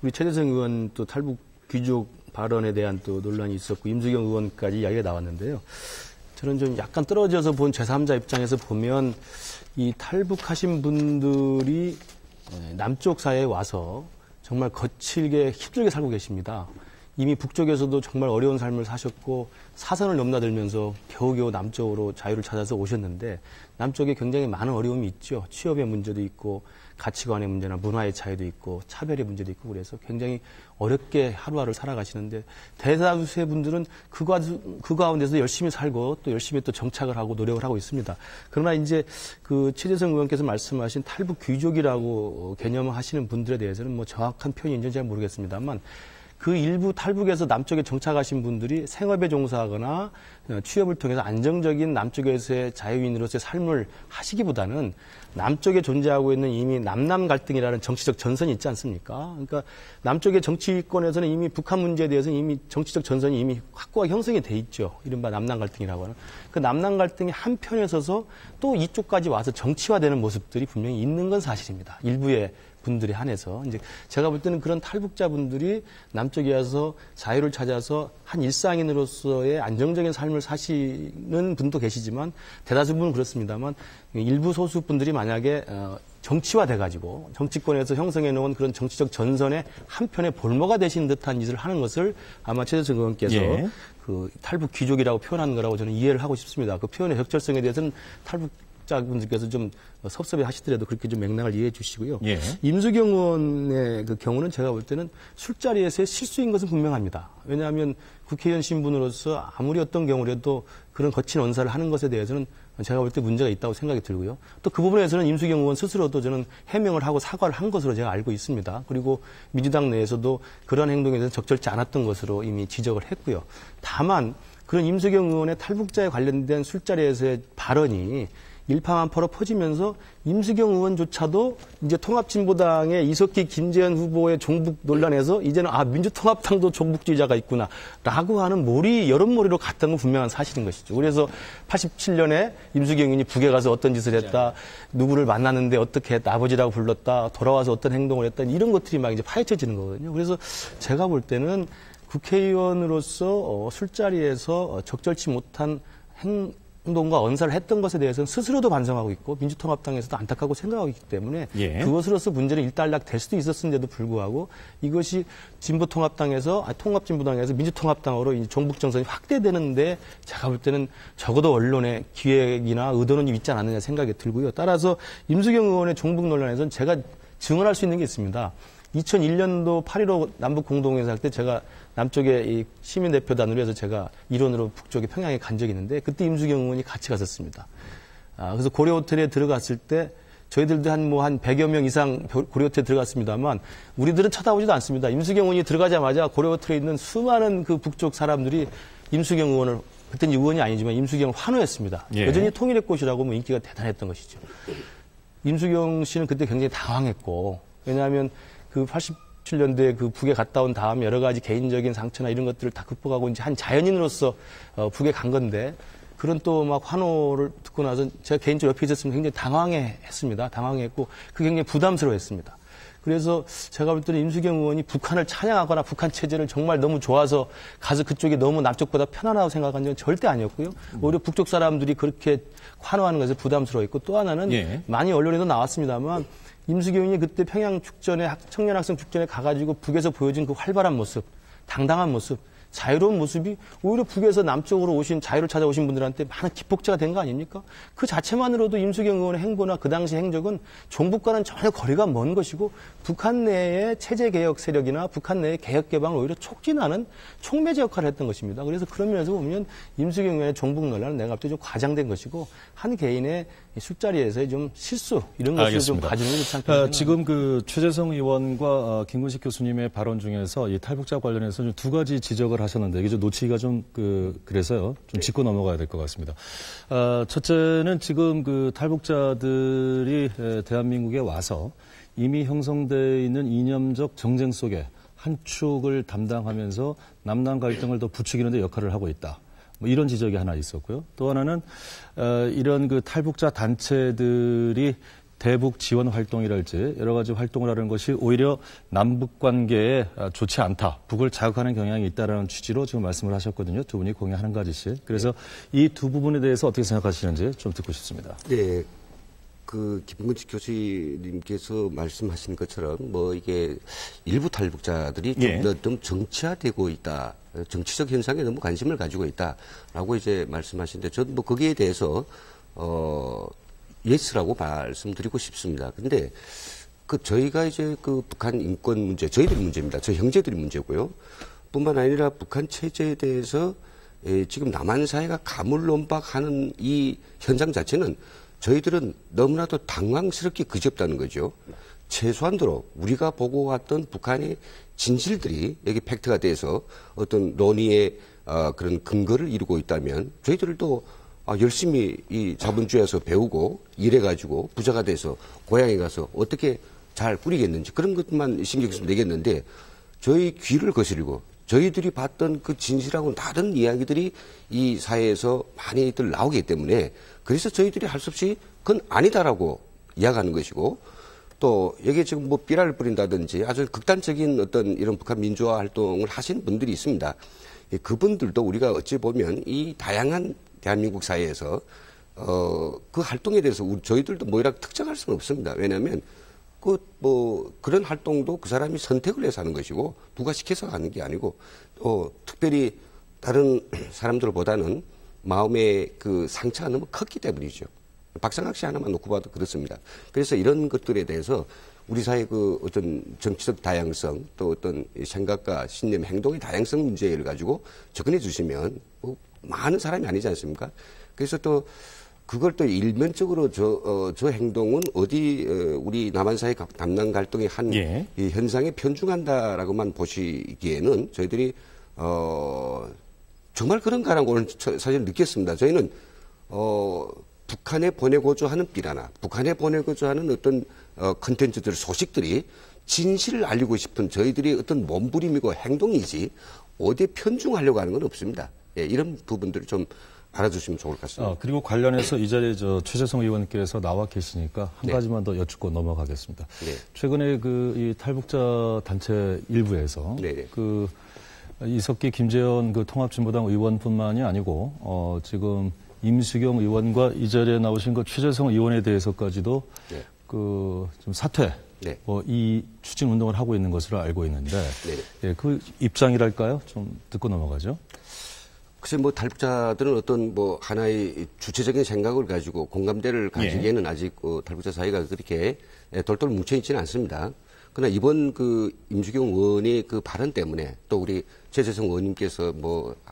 우리 최재성 의원 또 탈북 귀족 발언에 대한 또 논란이 있었고 임수경 의원까지 이야기가 나왔는데요. 저는 좀 약간 떨어져서 본 제3자 입장에서 보면 이 탈북하신 분들이 남쪽 사회에 와서 정말 거칠게 힘들게 살고 계십니다. 이미 북쪽에서도 정말 어려운 삶을 사셨고 사선을 넘나들면서 겨우겨우 남쪽으로 자유를 찾아서 오셨는데 남쪽에 굉장히 많은 어려움이 있죠. 취업의 문제도 있고 가치관의 문제나 문화의 차이도 있고 차별의 문제도 있고 그래서 굉장히 어렵게 하루하루 살아가시는데 대다수의 분들은 그 가운데서 열심히 살고 또 열심히 또 정착을 하고 노력을 하고 있습니다. 그러나 이제 그 최재성 의원께서 말씀하신 탈북 귀족이라고 개념하시는 분들에 대해서는 뭐 정확한 표현인지는 잘 모르겠습니다만 그 일부 탈북에서 남쪽에 정착하신 분들이 생업에 종사하거나 취업을 통해서 안정적인 남쪽에서의 자유인으로서의 삶을 하시기보다는 남쪽에 존재하고 있는 이미 남남 갈등이라는 정치적 전선이 있지 않습니까? 그러니까 남쪽의 정치권에서는 이미 북한 문제에 대해서는 이미 정치적 전선이 이미 확고하게 형성이 돼 있죠. 이른바 남남 갈등이라고 하는. 그 남남 갈등이 한편에 서서 또 이쪽까지 와서 정치화되는 모습들이 분명히 있는 건 사실입니다. 일부의 분들에 한해서 이제 제가 볼 때는 그런 탈북자분들이 남쪽에 와서 자유를 찾아서 한 일상인으로서의 안정적인 삶을 사시는 분도 계시지만 대다수 분은 그렇습니다만 일부 소수 분들이 만약에 정치화돼가지고 정치권에서 형성해 놓은 그런 정치적 전선의 한편의 볼모가 되신 듯한 짓을 하는 것을 아마 최재성 의원께서 예. 그 탈북 귀족이라고 표현하는 거라고 저는 이해를 하고 싶습니다. 그 표현의 적절성에 대해서는 탈북자분들께서 좀 섭섭해 하시더라도 그렇게 좀 맥락을 이해해 주시고요. 예. 임수경 의원의 그 경우는 제가 볼 때는 술자리에서의 실수인 것은 분명합니다. 왜냐하면 국회의원 신분으로서 아무리 어떤 경우라도 그런 거친 언사를 하는 것에 대해서는 제가 볼 때 문제가 있다고 생각이 들고요. 또 그 부분에서는 임수경 의원 스스로도 저는 해명을 하고 사과를 한 것으로 제가 알고 있습니다. 그리고 민주당 내에서도 그런 행동에 대해서 적절치 않았던 것으로 이미 지적을 했고요. 다만 그런 임수경 의원의 탈북자에 관련된 술자리에서의 발언이 일파만파로 퍼지면서 임수경 의원조차도 이제 통합진보당의 이석기, 김재현 후보의 종북 논란에서 이제는 민주통합당도 종북주의자가 있구나라고 하는 여론몰이로 갔던 건 분명한 사실인 것이죠. 그래서 87년에 임수경 의원이 북에 가서 어떤 짓을 했다, 누구를 만났는데 어떻게 했다, 아버지라고 불렀다, 돌아와서 어떤 행동을 했다, 이런 것들이 막 이제 파헤쳐지는 거거든요. 그래서 제가 볼 때는 국회의원으로서 술자리에서 적절치 못한 행동과 언사를 했던 것에 대해서는 스스로도 반성하고 있고 민주통합당에서도 안타깝고 생각하고 있기 때문에 예. 그것으로서 문제는 일단락 될 수도 있었는데도 불구하고 이것이 통합진보당에서 민주통합당으로 이 종북정선이 확대되는데 제가 볼 때는 적어도 언론의 기획이나 의도는 있지 않았느냐 생각이 들고요. 따라서 임수경 의원의 종북 논란에서는 제가 증언할 수 있는 게 있습니다. 2001년도 8.15 남북 공동회의소 할 때 제가 남쪽에 이 시민대표단으로 해서 제가 일원으로 북쪽에 평양에 간 적이 있는데 그때 임수경 의원이 같이 갔었습니다. 그래서 고려호텔에 들어갔을 때 저희들도 한 100여 명 이상 고려호텔에 들어갔습니다만 우리들은 쳐다보지도 않습니다. 임수경 의원이 들어가자마자 고려호텔에 있는 수많은 그 북쪽 사람들이 임수경 의원을 그때는 의원이 아니지만 임수경을 환호했습니다. 예. 여전히 통일의 꽃이라고 인기가 대단했던 것이죠. 임수경 씨는 그때 굉장히 당황했고 왜냐하면 그 87년도에 그 북에 갔다 온 다음에 여러 가지 개인적인 상처나 이런 것들을 다 극복하고 이제 한 자연인으로서 북에 간 건데 그런 또 막 환호를 듣고 나서 제가 개인적으로 옆에 있었으면 굉장히 당황했습니다. 당황했고 그게 굉장히 부담스러워했습니다. 그래서 제가 볼 때는 임수경 의원이 북한을 찬양하거나 북한 체제를 정말 너무 좋아서 가서 그쪽이 너무 남쪽보다 편안하다고 생각한 적은 절대 아니었고요. 오히려 북쪽 사람들이 그렇게 환호하는 것에 부담스러워했고 또 하나는 예. 많이 언론에도 나왔습니다만 임수경 의원이 그때 평양 축전에 청년학생 축전에 가가지고 북에서 보여준 그 활발한 모습, 당당한 모습 자유로운 모습이 오히려 북에서 남쪽으로 오신 자유를 찾아오신 분들한테 많은 기폭제가 된 거 아닙니까? 그 자체만으로도 임수경 의원의 행보나 그 당시 행적은 종북과는 전혀 거리가 먼 것이고 북한 내의 체제 개혁 세력이나 북한 내의 개혁 개방을 오히려 촉진하는 촉매제 역할을 했던 것입니다. 그래서 그런 면에서 보면 임수경 의원의 종북 논란은 내가 갑자기 좀 과장된 것이고 한 개인의 술자리에서의 좀 실수 이런 것을 좀 봐주는 게 참 지금 그 최재성 의원과 김근식 교수님의 발언 중에서 이 탈북자 관련해서 좀 두 가지 지적을 하셨는데 이게 좀 놓치기가 좀 그래서요 좀 짚고 넘어가야 될 것 같습니다. 첫째는 지금 그 탈북자들이 대한민국에 와서 이미 형성되어 있는 이념적 정쟁 속에 한 축을 담당하면서 남남 갈등을 더 부추기는 데 역할을 하고 있다. 뭐 이런 지적이 하나 있었고요. 또 하나는 이런 그 탈북자 단체들이 대북 지원 활동이랄지 여러 가지 활동을 하는 것이 오히려 남북 관계에 좋지 않다. 북을 자극하는 경향이 있다라는 취지로 지금 말씀을 하셨거든요. 두 분이 공약 한 가지씩. 그래서 이 두 부분에 대해서 어떻게 생각하시는지 좀 듣고 싶습니다. 네. 그 김근식 교수님께서 말씀하신 것처럼 뭐 이게 일부 탈북자들이 좀 정치화되고 있다. 정치적 현상에 너무 관심을 가지고 있다라고 이제 말씀하시는데 저는 뭐 거기에 대해서 예스라고 말씀드리고 싶습니다. 근데 그 저희가 이제 그 북한 인권 문제, 저희들이 문제입니다. 저희 형제들이 문제고요. 뿐만 아니라 북한 체제에 대해서 지금 남한 사회가 가물론박하는 이 현상 자체는 저희들은 너무나도 당황스럽게 그지없다는 거죠. 최소한도로 우리가 보고 왔던 북한의 진실들이 여기 팩트가 돼서 어떤 논의의 그런 근거를 이루고 있다면 저희들도 열심히 이 자본주의에서 배우고 일해가지고 부자가 돼서 고향에 가서 어떻게 잘 꾸리겠는지 그런 것만 신경 쓰면 되겠는데 저희 귀를 거스리고 저희들이 봤던 그 진실하고는 다른 이야기들이 이 사회에서 많이들 나오기 때문에 그래서 저희들이 할 수 없이 그건 아니다라고 이야기하는 것이고 또 여기에 지금 뭐 삐라를 뿌린다든지 아주 극단적인 어떤 이런 북한 민주화 활동을 하시는 분들이 있습니다. 그분들도 우리가 어찌 보면 이 다양한 대한민국 사회에서 그 활동에 대해서 저희들도 뭐이라고 특정할 수는 없습니다. 왜냐하면 그런 활동도 그 사람이 선택을 해서 하는 것이고 누가 시켜서 하는 게 아니고 특별히 다른 사람들보다는 마음의 그 상처가 너무 컸기 때문이죠. 박상학 씨 하나만 놓고 봐도 그렇습니다. 그래서 이런 것들에 대해서 우리 사회 그 어떤 정치적 다양성 또 어떤 생각과 신념, 행동의 다양성 문제를 가지고 접근해 주시면 뭐 많은 사람이 아니지 않습니까? 그래서 또 그걸 또 일면적으로 저 행동은 우리 남한 사회 남남 갈등의 한 이 현상에 편중한다라고만 보시기에는 저희들이 정말 그런가라고 오늘 사실 느꼈습니다. 저희는 북한에 보내고자 하는 삐라나 북한에 보내고자 하는 어떤 컨텐츠들 소식들이 진실을 알리고 싶은 저희들이 어떤 몸부림이고 행동이지 어디에 편중하려고 하는 건 없습니다. 이런 부분들을 좀 알아주시면 좋을 것 같습니다. 그리고 관련해서 이 자리에 최재성 의원께서 나와 계시니까 한 가지만 더 여쭙고 넘어가겠습니다. 최근에 이 탈북자 단체 일부에서 이석기 김재현 통합진보당 의원뿐만이 아니고 지금 임수경 의원과 이 자리에 나오신 최재성 의원에 대해서까지도 좀 사퇴 이 추진 운동을 하고 있는 것으로 알고 있는데 그 입장이랄까요? 좀 듣고 넘어가죠. 글쎄 탈북자들은 어떤 하나의 주체적인 생각을 가지고 공감대를 가지기에는 아직 탈북자 사회가 그렇게 돌돌 뭉쳐 있지는 않습니다. 그러나 이번 임수경 의원의 그 발언 때문에 또 우리 최재성 의원님께서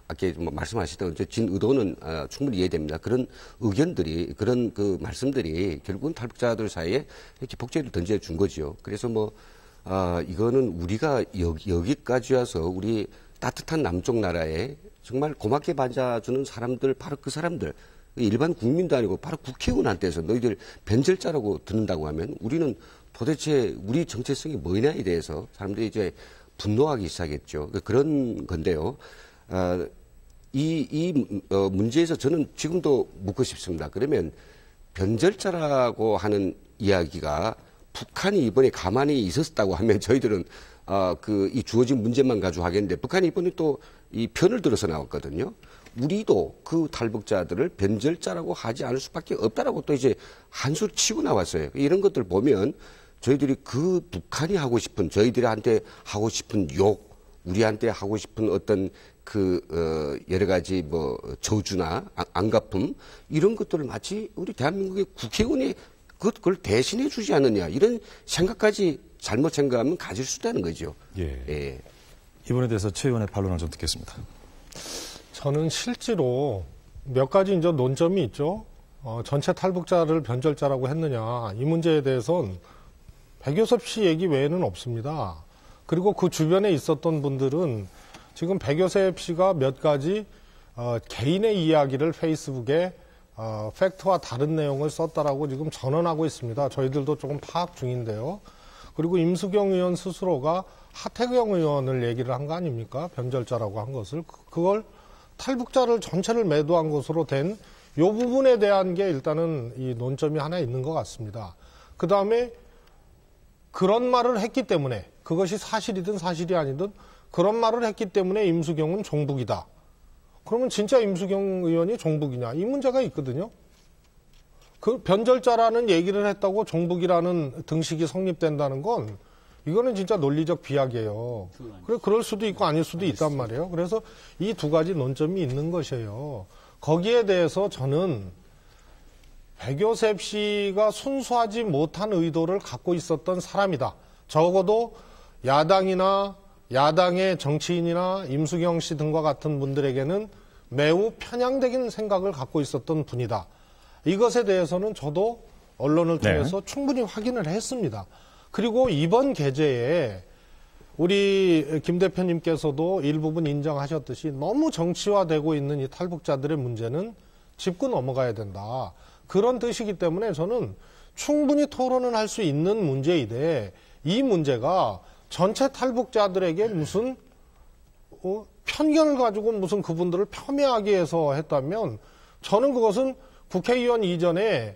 아까 말씀하시던 진 의도는 충분히 이해됩니다. 그런 의견들이 그런 말씀들이 결국은 탈북자들 사이에 이렇게 복제를 던져준 거죠. 그래서 이거는 우리가 여기까지 와서 우리 따뜻한 남쪽 나라에 정말 고맙게 맞아주는 사람들, 바로 그 사람들, 일반 국민도 아니고 바로 국회의원한테서 너희들 변절자라고 듣는다고 하면 우리는 도대체 우리 정체성이 뭐냐에 대해서 사람들이 이제 분노하기 시작했죠. 그런 건데요. 이 문제에서 저는 지금도 묻고 싶습니다. 그러면 변절자라고 하는 이야기가 북한이 이번에 가만히 있었다고 하면 저희들은 이 주어진 문제만 가지고 하겠는데 북한이 이번에 또 이 편을 들어서 나왔거든요. 우리도 그 탈북자들을 변절자라고 하지 않을 수밖에 없다라고 또 이제 한술 치고 나왔어요. 이런 것들 보면 저희들이 그 북한이 하고 싶은 저희들한테 하고 싶은 욕, 우리한테 하고 싶은 어떤 여러 가지 뭐 저주나 안갚음 이런 것들을 마치 우리 대한민국의 국회의원이 그걸 대신해 주지 않느냐 이런 생각까지 잘못 생각하면 가질 수 있다는 거죠. 예. 이번에 대해서 최 의원의 반론을 좀 듣겠습니다. 저는 실제로 몇 가지 이제 논점이 있죠. 전체 탈북자를 변절자라고 했느냐 이 문제에 대해서는 백요섭 씨 얘기 외에는 없습니다. 그리고 그 주변에 있었던 분들은 지금 백요섭 씨가 몇 가지 개인의 이야기를 페이스북에 팩트와 다른 내용을 썼다라고 지금 전언하고 있습니다. 저희들도 조금 파악 중인데요. 그리고 임수경 의원 스스로가 하태경 의원을 얘기를 한 거 아닙니까? 변절자라고 한 것을. 그걸 탈북자를 전체를 매도한 것으로 된 이 부분에 대한 게 일단은 이 논점이 하나 있는 것 같습니다. 그 다음에 그런 말을 했기 때문에 그것이 사실이든 사실이 아니든 그런 말을 했기 때문에 임수경은 종북이다. 그러면 진짜 임수경 의원이 종북이냐? 이 문제가 있거든요. 그 변절자라는 얘기를 했다고 종북이라는 등식이 성립된다는 건 이거는 진짜 논리적 비약이에요. 그래 그럴 수도 있고 아닐 수도 있단 말이에요. 그래서 이 두 가지 논점이 있는 것이에요. 거기에 대해서 저는 백요셉 씨가 순수하지 못한 의도를 갖고 있었던 사람이다. 적어도 야당이나 야당의 정치인이나 임수경 씨 등과 같은 분들에게는 매우 편향적인 생각을 갖고 있었던 분이다. 이것에 대해서는 저도 언론을 통해서 충분히 확인을 했습니다. 그리고 이번 게재에 우리 김 대표님께서도 일부분 인정하셨듯이 너무 정치화되고 있는 이 탈북자들의 문제는 짚고 넘어가야 된다. 그런 뜻이기 때문에 저는 충분히 토론을 할 수 있는 문제이되 이 문제가 전체 탈북자들에게 무슨 편견을 가지고 무슨 그분들을 폄훼하기 위해서 했다면 저는 그것은 국회의원 이전에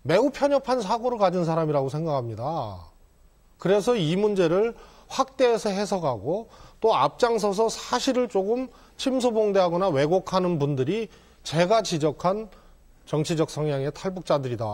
매우 편협한 사고를 가진 사람이라고 생각합니다. 그래서 이 문제를 확대해서 해석하고 또 앞장서서 사실을 조금 침소봉대하거나 왜곡하는 분들이 제가 지적한 정치적 성향의 탈북자들이다.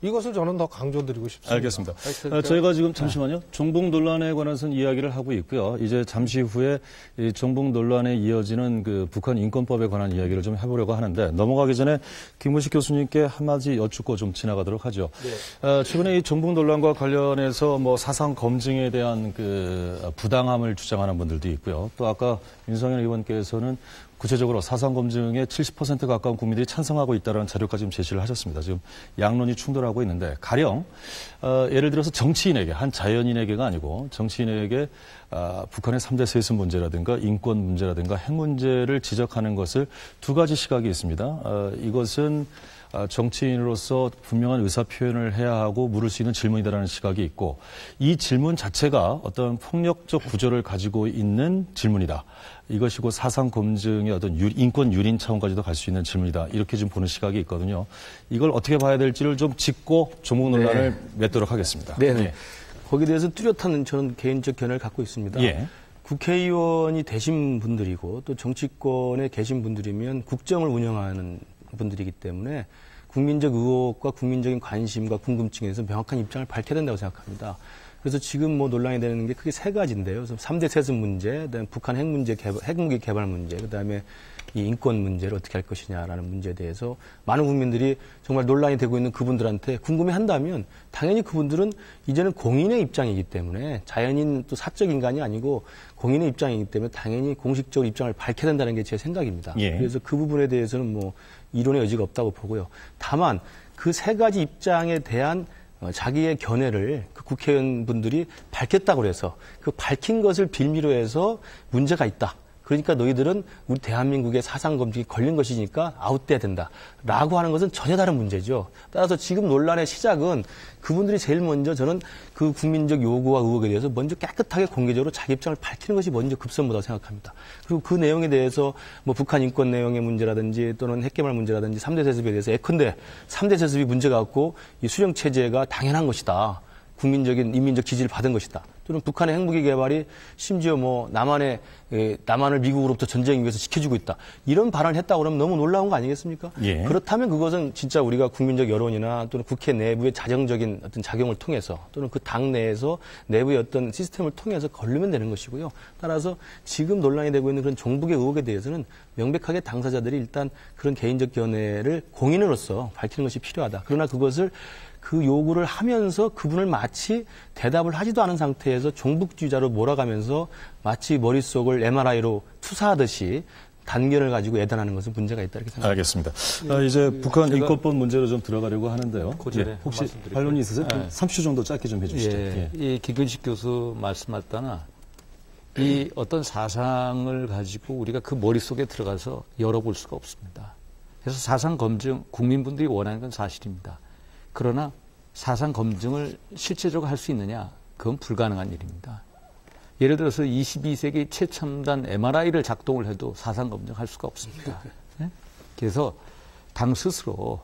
이것을 저는 더 강조드리고 싶습니다. 알겠습니다. 저희가 지금 잠시만요. 종북 논란에 관해서는 이야기를 하고 있고요. 이제 잠시 후에 이 종북 논란에 이어지는 그 북한 인권법에 관한 이야기를 좀 해보려고 하는데 넘어가기 전에 김우식 교수님께 한마디 여쭙고 좀 지나가도록 하죠. 네. 최근에 이 종북 논란과 관련해서 뭐 사상 검증에 대한 그 부당함을 주장하는 분들도 있고요. 또 아까 윤석열 의원께서는 구체적으로 사상 검증에 70% 가까운 국민들이 찬성하고 있다는 자료까지 지금 제시를 하셨습니다. 지금 양론이 충돌하고 있는데 가령 예를 들어서 정치인에게 한 자연인에게가 아니고 정치인에게 북한의 3대 세습 문제라든가 인권 문제라든가 핵 문제를 지적하는 것을 두 가지 시각이 있습니다. 이것은 정치인으로서 분명한 의사 표현을 해야 하고 물을 수 있는 질문이다라는 시각이 있고 이 질문 자체가 어떤 폭력적 구조를 가지고 있는 질문이다. 이것이고 사상 검증의 어떤 인권 유린 차원까지도 갈 수 있는 질문이다. 이렇게 좀 보는 시각이 있거든요. 이걸 어떻게 봐야 될지를 좀 짚고 종북 논란을 맺도록 하겠습니다. 네네. 예. 거기에 대해서 뚜렷한 저는 개인적 견해를 갖고 있습니다. 예. 국회의원이 되신 분들이고 또 정치권에 계신 분들이면 국정을 운영하는 분들이기 때문에 국민적 의혹과 국민적인 관심과 궁금증에서 명확한 입장을 밝혀야 된다고 생각합니다. 그래서 지금 뭐 논란이 되는 게 크게 세 가지인데요. 3대 세습 문제, 그다음에 북한 핵무기 개발 문제, 그다음에 이 인권 문제를 어떻게 할 것이냐라는 문제에 대해서 많은 국민들이 정말 논란이 되고 있는 그분들한테 궁금해한다면 당연히 그분들은 이제는 공인의 입장이기 때문에 자연인 또 사적 인간이 아니고 공인의 입장이기 때문에 당연히 공식적으로 입장을 밝혀야 된다는 게 제 생각입니다. 예. 그래서 그 부분에 대해서는 뭐 이론의 여지가 없다고 보고요. 다만 그 세 가지 입장에 대한 자기의 견해를 그 국회의원분들이 밝혔다고 해서 그 밝힌 것을 빌미로 해서 문제가 있다. 그러니까 너희들은 우리 대한민국의 사상 검증이 걸린 것이니까 아웃돼야 된다라고 하는 것은 전혀 다른 문제죠. 따라서 지금 논란의 시작은 그분들이 제일 먼저 저는 그 국민적 요구와 의혹에 대해서 먼저 깨끗하게 공개적으로 자기 입장을 밝히는 것이 먼저 급선무라고 생각합니다. 그리고 그 내용에 대해서 뭐 북한 인권 내용의 문제라든지 또는 핵개발 문제라든지 3대 세습에 대해서 예컨대 3대 세습이 문제가 없고 이 수령 체제가 당연한 것이다. 국민적인 인민적 지지를 받은 것이다. 또는 북한의 핵무기 개발이 심지어 뭐 남한을 미국으로부터 전쟁 위해서 지켜주고 있다. 이런 발언을 했다고 그러면 너무 놀라운 거 아니겠습니까? 예. 그렇다면 그것은 진짜 우리가 국민적 여론이나 또는 국회 내부의 자정적인 어떤 작용을 통해서 또는 그 당 내에서 내부의 어떤 시스템을 통해서 걸르면 되는 것이고요. 따라서 지금 논란이 되고 있는 그런 종북의 의혹에 대해서는 명백하게 당사자들이 일단 그런 개인적 견해를 공인으로서 밝히는 것이 필요하다. 그러나 그것을 그 요구를 하면서 그분을 마치 대답을 하지도 않은 상태에서 종북주의자로 몰아가면서 마치 머릿속을 MRI로 투사하듯이 단견을 가지고 애단하는 것은 문제가 있다 이렇게 생각합니다. 알겠습니다. 이제 북한 인권법 문제로 좀 들어가려고 하는데요. 예, 혹시 반론이 있으세요? 30초 정도 짧게 좀 해주시죠. 이 김근식 교수 말씀하셨다나 이 어떤 사상을 가지고 우리가 그 머릿속에 들어가서 열어볼 수가 없습니다. 그래서 사상 검증, 국민분들이 원하는 건 사실입니다. 그러나 사상 검증을 실제적으로 할 수 있느냐? 그건 불가능한 일입니다. 예를 들어서 22세기 최첨단 MRI를 작동을 해도 사상 검증할 수가 없습니다. 네? 그래서 당 스스로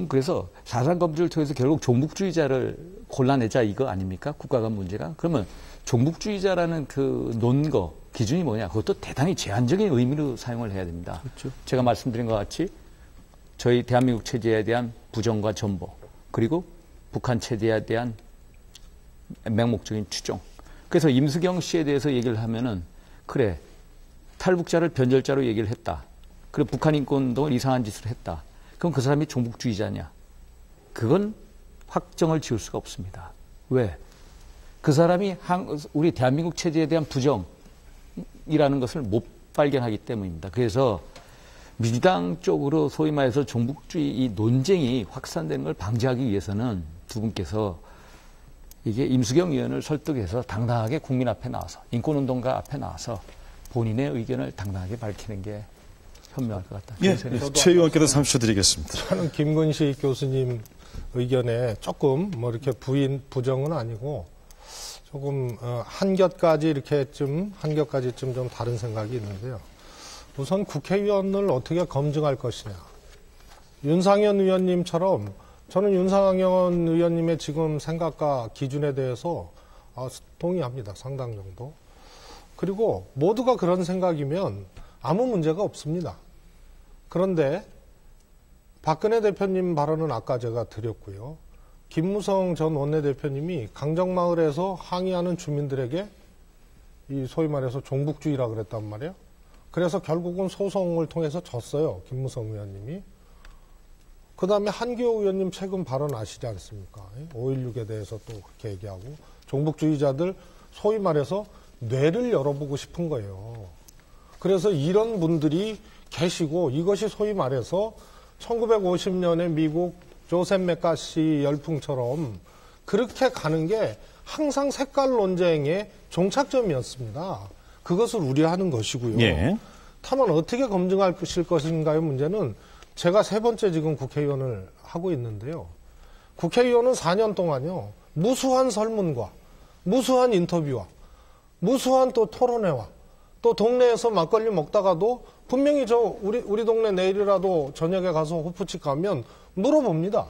그래서 사상 검증을 통해서 결국 종북주의자를 골라내자 이거 아닙니까? 국가 간 문제가. 그러면 종북주의자라는 그 논거 기준이 뭐냐? 그것도 대단히 제한적인 의미로 사용을 해야 됩니다. 그렇죠. 제가 말씀드린 것 같이 저희 대한민국 체제에 대한 부정과 전보 그리고 북한 체제에 대한 맹목적인 추종. 그래서 임수경 씨에 대해서 얘기를 하면은 그래 탈북자를 변절자로 얘기를 했다. 그리고 북한 인권운동을 이상한 짓을 했다. 그럼 그 사람이 종북주의자냐? 그건 확정을 지을 수가 없습니다. 왜? 그 사람이 우리 대한민국 체제에 대한 부정이라는 것을 못 발견하기 때문입니다. 그래서 민주당 쪽으로 소위 말해서 종북주의 이 논쟁이 확산되는 걸 방지하기 위해서는 두 분께서 이게 임수경 의원을 설득해서 당당하게 국민 앞에 나와서 인권운동가 앞에 나와서 본인의 의견을 당당하게 밝히는 게 현명할 것 같다. 예, 최 의원께도 30초 드리겠습니다. 저는 김근식 교수님 의견에 조금 뭐 이렇게 부정은 아니고 조금 한겹까지쯤 좀 다른 생각이 있는데요. 우선 국회의원을 어떻게 검증할 것이냐. 윤상현 의원님처럼 저는 윤상현 의원님의 지금 생각과 기준에 대해서 동의합니다. 상당 정도. 그리고 모두가 그런 생각이면 아무 문제가 없습니다. 그런데 박근혜 대표님 발언은 아까 제가 드렸고요. 김무성 전 원내대표님이 강정마을에서 항의하는 주민들에게 이 소위 말해서 종북주의라 그랬단 말이에요. 그래서 결국은 소송을 통해서 졌어요. 김무성 의원님이. 그 다음에 한기호 의원님 최근 발언 아시지 않습니까? 5.16에 대해서 또 그렇게 얘기하고 종북주의자들 소위 말해서 뇌를 열어보고 싶은 거예요. 그래서 이런 분들이 계시고 이것이 소위 말해서 1950년에 미국 조셉 맥카시 열풍처럼 그렇게 가는 게 항상 색깔 논쟁의 종착점이었습니다. 그것을 우려하는 것이고요. 예. 다만 어떻게 검증하실 것인가의 문제는 제가 세 번째 지금 국회의원을 하고 있는데요. 국회의원은 4년 동안요. 무수한 설문과 무수한 인터뷰와 무수한 또 토론회와 또 동네에서 막걸리 먹다가도 분명히 우리 동네 내일이라도 저녁에 가서 호프집 가면 물어봅니다.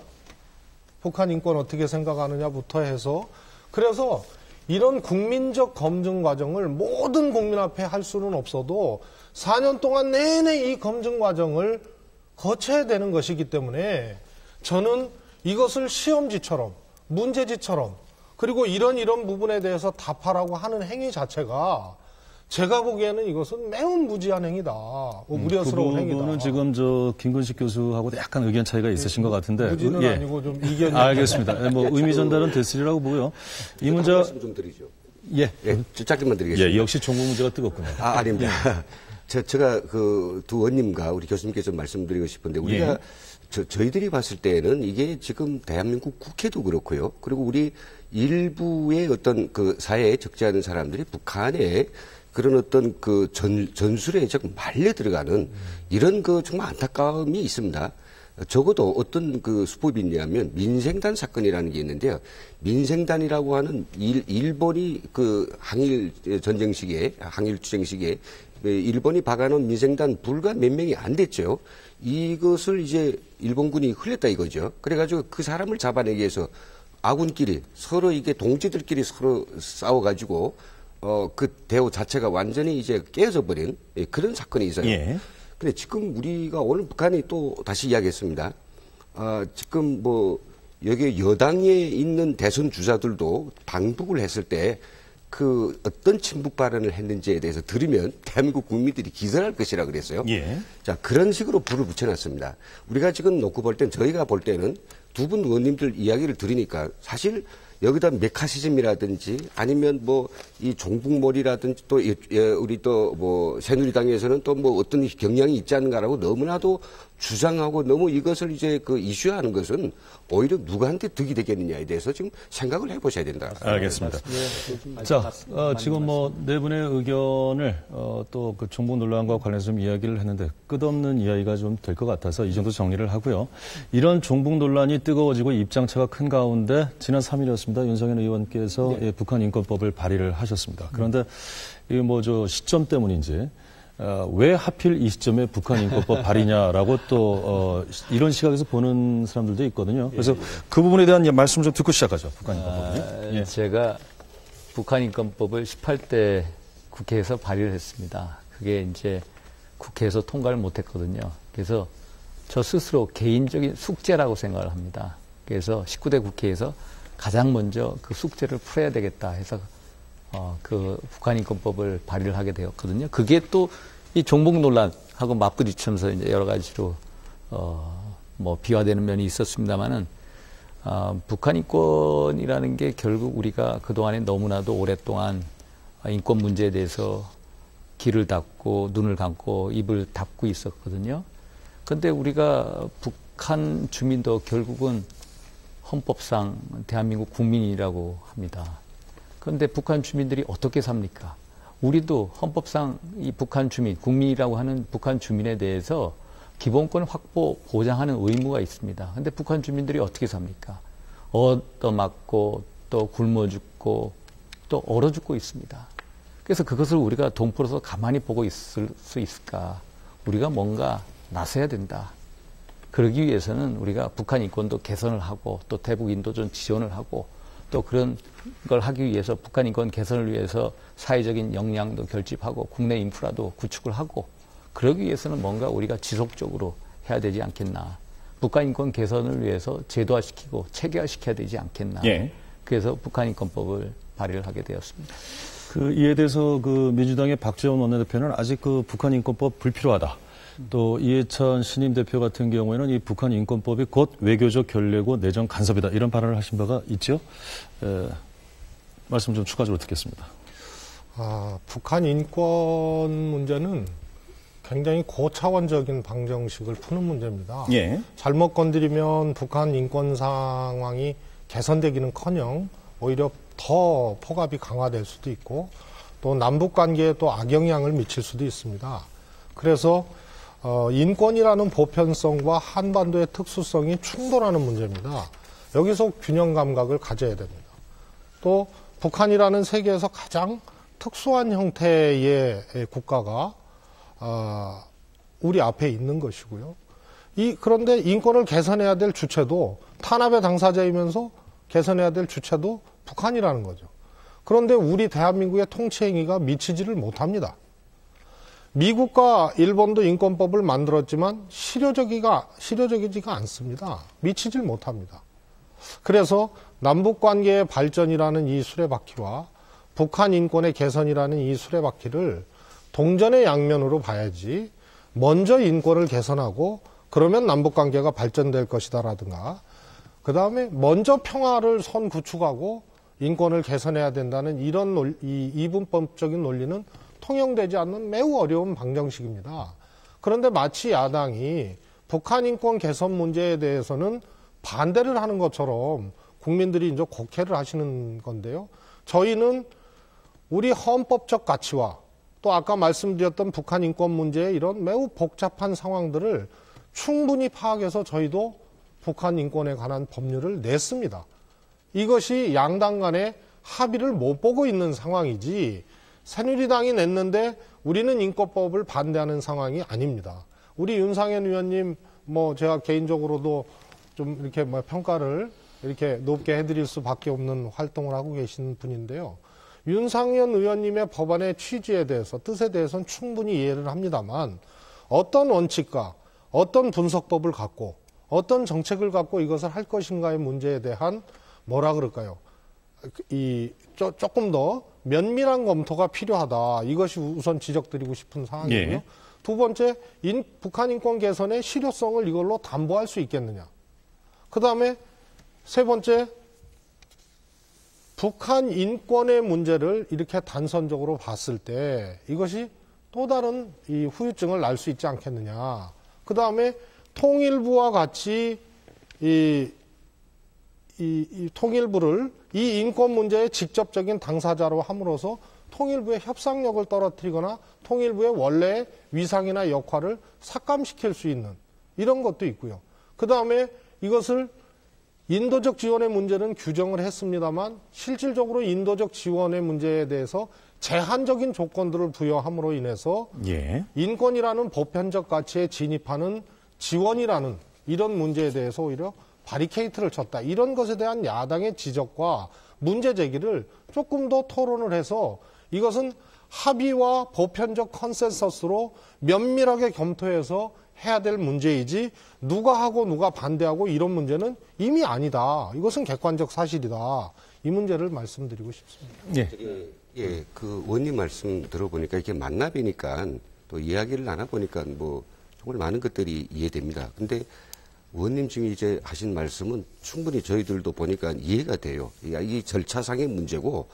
북한 인권 어떻게 생각하느냐부터 해서 그래서 이런 국민적 검증 과정을 모든 국민 앞에 할 수는 없어도 4년 동안 내내 이 검증 과정을 거쳐야 되는 것이기 때문에 저는 이것을 시험지처럼 문제지처럼 그리고 이런 부분에 대해서 답하라고 하는 행위 자체가 제가 보기에는 이것은 매우 무지한 행위다. 우려스러운 행위다. 그거는 지금 김근식 교수하고도 약간 의견 차이가 있으신 것 같은데. 무지는 아니고 좀 이견이. 알겠습니다. 뭐 의미 전달은 됐으리라고 보고요. 이 문제 말씀 좀 드리죠. 예, 짧게만 드리겠습니다. 예, 역시 종북 문제가 뜨겁군요. 아닙니다. 제가 그 두 의원님과 우리 교수님께서 말씀드리고 싶은데 우리가 저희들이 봤을 때는 이게 지금 대한민국 국회도 그렇고요. 그리고 우리 일부의 어떤 그 사회에 적지 않은 사람들이 북한에 그런 어떤 그 전술에 좀 말려 들어가는 이런 그 정말 안타까움이 있습니다. 적어도 어떤 그 수법이 있냐면 민생단 사건이라는 게 있는데요. 민생단이라고 하는 일본이 그 항일 전쟁 시기에, 항일 투쟁 시기에 일본이 박아놓은 민생단 불과 몇 명이 안 됐죠. 이것을 이제 일본군이 흘렸다 이거죠. 그래가지고 그 사람을 잡아내기 위해서 아군끼리 서로 이게 동지들끼리 서로 싸워가지고 그 대우 자체가 완전히 이제 깨어져 버린 그런 사건이 있어요. 예. 근데 지금 우리가 오늘 북한이 또 다시 이야기했습니다. 지금 뭐 여기 여당에 있는 대선 주자들도 방북을 했을 때 그 어떤 친북 발언을 했는지에 대해서 들으면 대한민국 국민들이 기절할 것이라 그랬어요. 예. 자, 그런 식으로 불을 붙여놨습니다. 우리가 지금 놓고 볼 땐 저희가 볼 때는 두 분 의원님들 이야기를 들으니까 사실 여기다 메카시즘이라든지 아니면 뭐 이 종북몰이라든지 또 우리 또 뭐 새누리당에서는 또 뭐 어떤 경향이 있지 않은가라고 너무나도 주장하고 너무 이것을 이제 그 이슈화하는 것은 오히려 누구한테 득이 되겠느냐에 대해서 지금 생각을 해보셔야 된다. 알겠습니다. 자, 지금 뭐 네 분의 의견을 또 그 종북 논란과 관련해서 좀 이야기를 했는데 끝없는 이야기가 좀 될 것 같아서 이 정도 정리를 하고요. 이런 종북 논란이 뜨거워지고 입장차가 큰 가운데 지난 3일이었습니다. 윤석열 의원께서 예, 북한 인권법을 발의를 하셨습니다. 그런데 이 뭐 저 시점 때문인지 왜 하필 이 시점에 북한 인권법 발의냐라고 또 이런 시각에서 보는 사람들도 있거든요. 그래서 그 부분에 대한 말씀 좀 듣고 시작하죠. 북한 인권법을요. 예. 제가 북한 인권법을 18대 국회에서 발의를 했습니다. 그게 이제 국회에서 통과를 못했거든요. 그래서 저 스스로 개인적인 숙제라고 생각을 합니다. 그래서 19대 국회에서 가장 먼저 그 숙제를 풀어야 되겠다 해서 그 북한 인권법을 발의를 하게 되었거든요. 그게 또 이 종북 논란하고 맞부딪히면서 이제 여러 가지로 뭐 비화되는 면이 있었습니다만은 북한 인권이라는 게 결국 우리가 그동안에 너무나도 오랫동안 인권 문제에 대해서 귀를 닫고 눈을 감고 입을 닫고 있었거든요. 그런데 우리가 북한 주민도 결국은 헌법상 대한민국 국민이라고 합니다. 그런데 북한 주민들이 어떻게 삽니까? 우리도 헌법상 이 북한 주민, 국민이라고 하는 북한 주민에 대해서 기본권 확보, 보장하는 의무가 있습니다. 그런데 북한 주민들이 어떻게 삽니까? 얻어맞고 또 굶어 죽고 또 얼어 죽고 있습니다. 그래서 그것을 우리가 동포로서 가만히 보고 있을 수 있을까? 우리가 뭔가 나서야 된다. 그러기 위해서는 우리가 북한 인권도 개선을 하고 또 대북 인도전 지원을 하고 또 그런 걸 하기 위해서 북한 인권 개선을 위해서 사회적인 역량도 결집하고 국내 인프라도 구축을 하고 그러기 위해서는 뭔가 우리가 지속적으로 해야 되지 않겠나. 북한 인권 개선을 위해서 제도화시키고 체계화시켜야 되지 않겠나. 예. 그래서 북한 인권법을 발의를 하게 되었습니다. 이에 대해서 그 민주당의 박지원 원내대표는 아직 그 북한 인권법 불필요하다. 또 이해찬 신임 대표 같은 경우에는 이 북한 인권법이 곧 외교적 결례고 내정 간섭이다 이런 발언을 하신 바가 있죠. 말씀 좀 추가적으로 듣겠습니다. 북한 인권 문제는 굉장히 고차원적인 방정식을 푸는 문제입니다. 예. 잘못 건드리면 북한 인권 상황이 개선되기는커녕 오히려 더 폭압이 강화될 수도 있고 또 남북 관계에 또 악영향을 미칠 수도 있습니다. 그래서 인권이라는 보편성과 한반도의 특수성이 충돌하는 문제입니다. 여기서 균형 감각을 가져야 됩니다. 또 북한이라는 세계에서 가장 특수한 형태의 국가가 우리 앞에 있는 것이고요. 그런데 인권을 개선해야 될 주체도 탄압의 당사자이면서 개선해야 될 주체도 북한이라는 거죠. 그런데 우리 대한민국의 통치 행위가 미치지를 못합니다. 미국과 일본도 인권법을 만들었지만 실효적이지가 않습니다. 미치질 못합니다. 그래서 남북관계의 발전이라는 이 수레바퀴와 북한 인권의 개선이라는 이 수레바퀴를 동전의 양면으로 봐야지 먼저 인권을 개선하고 그러면 남북관계가 발전될 것이다라든가 그 다음에 먼저 평화를 선 구축하고 인권을 개선해야 된다는 이런 이분법적인 논리는 통용되지 않는 매우 어려운 방정식입니다. 그런데 마치 야당이 북한 인권 개선 문제에 대해서는 반대를 하는 것처럼 국민들이 이제 곡해를 하시는 건데요. 저희는 우리 헌법적 가치와 또 아까 말씀드렸던 북한 인권 문제의 이런 매우 복잡한 상황들을 충분히 파악해서 저희도 북한 인권에 관한 법률을 냈습니다. 이것이 양당 간에 합의를 못 보고 있는 상황이지 새누리당이 냈는데 우리는 인권법을 반대하는 상황이 아닙니다. 우리 윤상현 의원님 제가 개인적으로도 좀 이렇게 평가를 이렇게 높게 해드릴 수밖에 없는 활동을 하고 계신 분인데요. 윤상현 의원님의 법안의 취지에 대해서, 뜻에 대해서는 충분히 이해를 합니다만 어떤 원칙과 어떤 분석법을 갖고 어떤 정책을 갖고 이것을 할 것인가의 문제에 대한 뭐라 그럴까요? 조금 더 면밀한 검토가 필요하다. 이것이 우선 지적드리고 싶은 사항이고요. 예. 두 번째, 북한 인권 개선의 실효성을 이걸로 담보할 수 있겠느냐. 그 다음에 세 번째, 북한 인권의 문제를 이렇게 단선적으로 봤을 때 이것이 또 다른 이 후유증을 낳을 수 있지 않겠느냐. 그 다음에 통일부와 같이 이 통일부를 이 인권 문제의 직접적인 당사자로 함으로써 통일부의 협상력을 떨어뜨리거나 통일부의 원래의 위상이나 역할을 삭감시킬 수 있는 이런 것도 있고요. 그 다음에 이것을 인도적 지원의 문제는 규정을 했습니다만 실질적으로 인도적 지원의 문제에 대해서 제한적인 조건들을 부여함으로 인해서 예. 인권이라는 보편적 가치에 진입하는 지원이라는 이런 문제에 대해서 오히려 바리케이트를 쳤다. 이런 것에 대한 야당의 지적과 문제 제기를 조금 더 토론을 해서 이것은 합의와 보편적 컨센서스로 면밀하게 검토해서 해야 될 문제이지 누가 하고 누가 반대하고 이런 문제는 이미 아니다. 이것은 객관적 사실이다. 이 문제를 말씀드리고 싶습니다. 예, 그 원님 말씀 들어보니까 이게 만나뵈니까 또 이야기를 나눠보니까 뭐 정말 많은 것들이 이해됩니다. 근데 의원님 지금 이제 하신 말씀은 충분히 저희들도 보니까 이해가 돼요. 이 절차상의 문제고,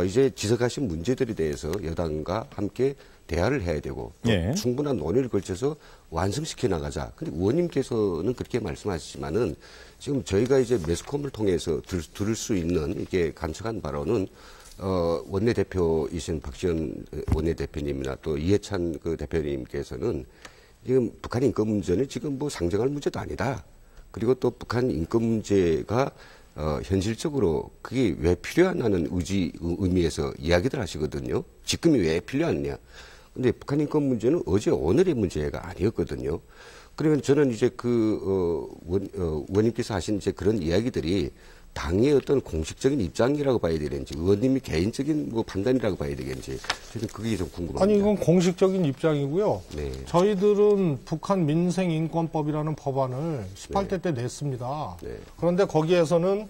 이제 지적하신 문제들에 대해서 여당과 함께 대화를 해야 되고, 예. 충분한 논의를 걸쳐서 완성시켜 나가자. 근데 의원님께서는 그렇게 말씀하시지만은 지금 저희가 이제 매스컴을 통해서 들을 수 있는 이게 간척한 발언은 원내대표이신 박지원 원내대표님이나 또 이해찬 그 대표님께서는 지금 북한 인권 문제는 지금 뭐 상정할 문제도 아니다. 그리고 또 북한 인권 문제가 현실적으로 그게 왜 필요하냐는 의미에서 이야기들 하시거든요. 지금이 왜 필요하느냐. 근데 북한 인권 문제는 어제 오늘의 문제가 아니었거든요. 그러면 저는 이제 의원님께서 하신 이제 그런 이야기들이 당의 어떤 공식적인 입장이라고 봐야 되는지, 의원님이 개인적인 뭐 판단이라고 봐야 되겠는지, 저는 그게 좀 궁금합니다. 아니, 이건 공식적인 입장이고요. 네. 저희들은 북한 민생인권법이라는 법안을 18대 때 냈습니다. 네. 그런데 거기에서는